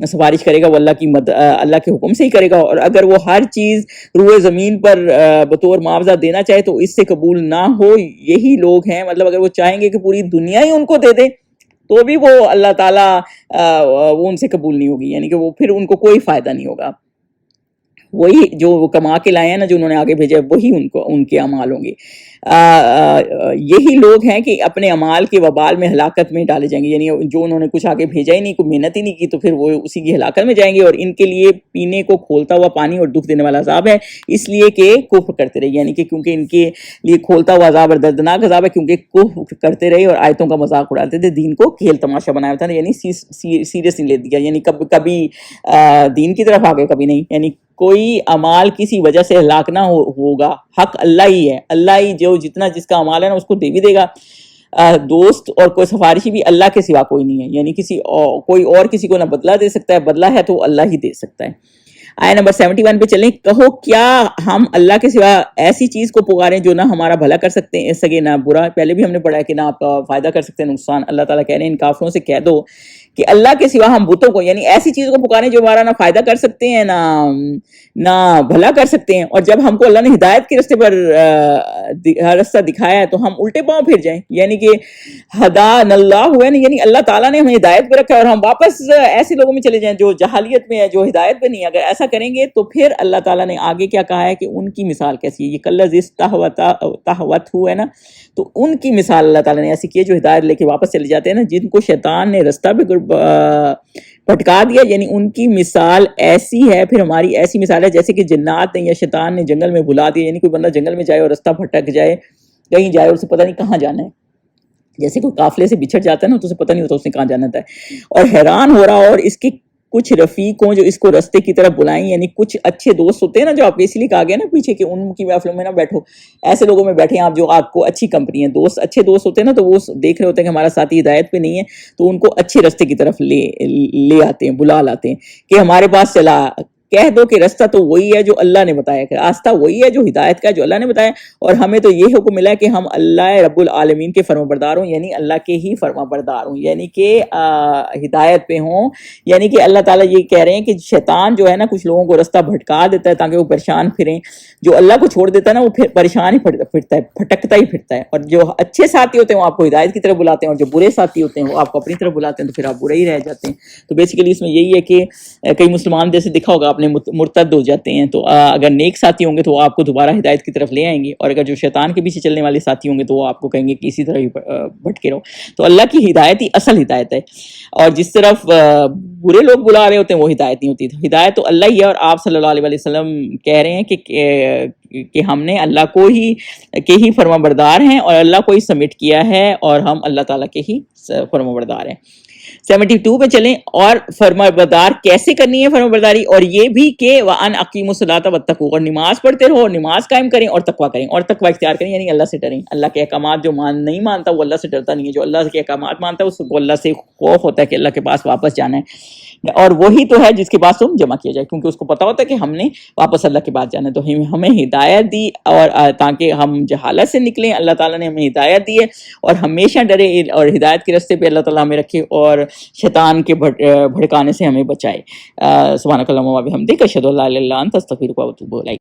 سفارش کرے گا وہ اللہ کے حکم سے ہی کرے گا. اور اگر وہ ہر چیز روئے زمین پر بطور معاوضہ دینا چاہے تو اس سے قبول نہ ہو. یہی لوگ ہیں، مطلب اگر وہ چاہیں گے کہ پوری دنیا ہی ان کو دے دے تو بھی وہ اللہ تعالیٰ وہ ان سے قبول نہیں ہوگی، یعنی کہ وہ پھر ان کو کوئی فائدہ نہیں ہوگا. وہی جو وہ کما کے لائے ہیں نا، جو انہوں نے آگے بھیجا وہی ان کے اعمال ہوں گے. یہی لوگ ہیں کہ اپنے اعمال کے وبال میں ہلاکت میں ڈالے جائیں گے، یعنی جو انہوں نے کچھ آگے بھیجا ہی نہیں، کوئی محنت ہی نہیں کی، تو پھر وہ اسی کی ہلاکت میں جائیں گے. اور ان کے لیے پینے کو کھولتا ہوا پانی اور دکھ دینے والا عذاب ہے، اس لیے کہ کفر کرتے رہے، یعنی کہ کیونکہ ان کے لیے کھولتا ہوا عذاب اور دردناک عذاب ہے، کیونکہ کفر کرتے رہے اور آیتوں کا مذاق اڑاتے تھے، دین کو کھیل تماشا بنایا تھا، یعنی سیریس نہیں لے دیا، یعنی کبھی دین کی طرف آگے کبھی نہیں. یعنی کوئی عمال کسی وجہ سے ہلاک نہ ہوگا، حق اللہ ہی ہے. اللہ ہی جو جتنا جس کا عمال ہے نا اس کو دے بھی دے گا. دوست اور کوئی سفارشی بھی اللہ کے سوا کوئی نہیں ہے، یعنی کوئی اور کسی کو نہ بدلہ دے سکتا ہے، بدلہ ہے تو اللہ ہی دے سکتا ہے. آیت نمبر 71 پہ چلیں. کہو کیا ہم اللہ کے سوا ایسی چیز کو پکاریں جو نہ ہمارا بھلا کر سکے نہ برا. پہلے بھی ہم نے پڑھا ہے کہ نہ آپ کا فائدہ کر سکتے ہیں نقصان. اللہ تعالیٰ کہہ رہے ہیں ان کافروں سے کہہ دو کہ اللہ کے سوا ہم بتوں کو، یعنی ایسی چیز کو پکاریں جو ہمارا نہ فائدہ کر سکتے ہیں نہ بھلا کر سکتے ہیں. اور جب ہم کو اللہ نے ہدایت کے رستے پر رستہ دکھایا ہے تو ہم الٹے پاؤں پھر جائیں، یعنی کہ ہدانا اللہ ہوا ہے نا، یعنی اللہ تعالیٰ نے ہمیں ہدایت پہ رکھا ہے اور ہم واپس ایسے لوگوں میں چلے جائیں جو جہالیت میں ہے، جو ہدایت پہ نہیں ہے. اگر ایسا کریں گے تو پھر اللہ تعالیٰ نے آگے کیا کہا ہے کہ ان کی مثال کیسی ہے. یہ کالذی استہوتہ ہے نا، تو ان کی مثال اللہ تعالیٰ نے ایسی کی ہے جو ہدایت لے کے واپس چلے جاتے ہیں نا، جن کو شیطان نے رستہ پہ بھٹکا دیا. یعنی ان کی مثال ایسی ہے، پھر ہماری ایسی مثال ہے جیسے کہ جنات نے یا شیطان نے جنگل میں بھلا دیا. یعنی کوئی بندہ جنگل میں جائے اور رستہ بھٹک جائے، کہیں جائے اور اسے پتہ نہیں کہاں جانا ہے. جیسے کوئی قافلے سے بچھڑ جاتا ہے نا تو اسے پتہ نہیں ہوتا اس نے کہاں جانا تھا، اور حیران ہو رہا. اور اس کے کچھ رفیقوں جو اس کو رستے کی طرف بلائیں، یعنی کچھ اچھے دوست ہوتے ہیں نا، جو آپ اس لیے کہا گیا نا پیچھے کہ ان کی محفلوں میں نہ بیٹھو، ایسے لوگوں میں بیٹھے آپ جو آپ کو اچھی کمپنی ہے. دوست اچھے دوست ہوتے ہیں نا، تو وہ دیکھ رہے ہوتے ہیں کہ ہمارا ساتھی ہدایت پہ نہیں ہے، تو ان کو اچھے رستے کی طرف لے آتے ہیں، بلا لاتے ہیں کہ ہمارے پاس چلا. کہہ دو کہ رستہ تو وہی ہے جو اللہ نے بتایا، کہ راستہ وہی ہے جو ہدایت کا ہے جو اللہ نے بتایا. اور ہمیں تو یہ حکم ملا ہے کہ ہم اللہ رب العالمین کے فرما بردار ہوں، یعنی اللہ کے ہی فرما بردار ہوں، یعنی کہ ہدایت پہ ہوں. یعنی کہ اللہ تعالیٰ یہ کہہ رہے ہیں کہ شیطان جو ہے نا کچھ لوگوں کو رستہ بھٹکا دیتا ہے تاکہ وہ پریشان پھریں. جو اللہ کو چھوڑ دیتا ہے نا وہ پھر پریشان ہی پھرتا ہے، پھٹکتا ہی پھرتا ہے. اور جو اچھے ساتھی ہوتے ہیں وہ آپ کو ہدایت کی طرف بلاتے ہیں، اور جو برے ساتھی ہوتے ہیں وہ آپ کو اپنی طرف بلاتے ہیں، تو پھر آپ برے ہی رہ جاتے ہیں. تو بیسیکلی اس میں یہی ہے کہ کئی مسلمان جیسے دیکھا ہوگا آپ آپ نے مرتد ہو جاتے ہیں. تو اگر نیک ساتھی ہوں گے تو وہ آپ کو دوبارہ ہدایت کی طرف لے آئیں گے, اور اگر جو شیطان کے پیچھے چلنے والے ساتھی ہوں گے تو وہ آپ کو کہیں گے کہ اسی طرح ہی بھٹکے رہو. تو اللہ کی ہدایت ہی اصل ہدایت ہے, اور جس طرف برے لوگ بلا رہے ہوتے ہیں وہ ہدایت نہیں ہوتی. تو ہدایت تو اللہ ہی ہے, اور آپ صلی اللہ علیہ وسلم کہہ رہے ہیں کہ ہم نے اللہ کو ہی کے ہی فرما بردار ہیں, اور اللہ کو ہی سبمٹ کیا ہے, اور ہم اللہ تعالیٰ کے ہی فرما بردار ہیں. 72 پہ چلیں, اور فرما بردار کیسے کرنی ہے فرما برداری, اور یہ بھی کہ وَأَنْ أَقِيمُوا الصَّلَاةَ وَاتَّقُوا, اور نماز پڑھتے رہو, نماز قائم کریں اور تقویٰ کریں, اور تقویٰ اختیار کریں یعنی اللہ سے ڈریں. اللہ کے احکامات جو نہیں مانتا وہ اللہ سے ڈرتا نہیں ہے, جو اللہ کے احکامات مانتا ہے اس کو اللہ سے خوف ہوتا ہے کہ اللہ کے پاس واپس جانا ہے, اور وہی تو ہے جس کے پاس تم جمع کیا جائے, کیونکہ اس کو پتا ہوتا ہے کہ ہم نے واپس اللہ کے پاس جانا ہے. تو ہمیں ہدایت دی, اور تاکہ ہم جہالت سے نکلیں, اللہ تعالیٰ نے ہمیں ہدایت دی ہے, اور ہمیشہ ڈرے اور ہدایت کے راستے پہ اللہ تعالیٰ ہمیں رکھے, اور شیطان کے بھڑکانے سے ہمیں بچائے. سبحانک اللہم و بحمدک اشہد ان لا الہ الا انت استغفرک و اتوب الیک.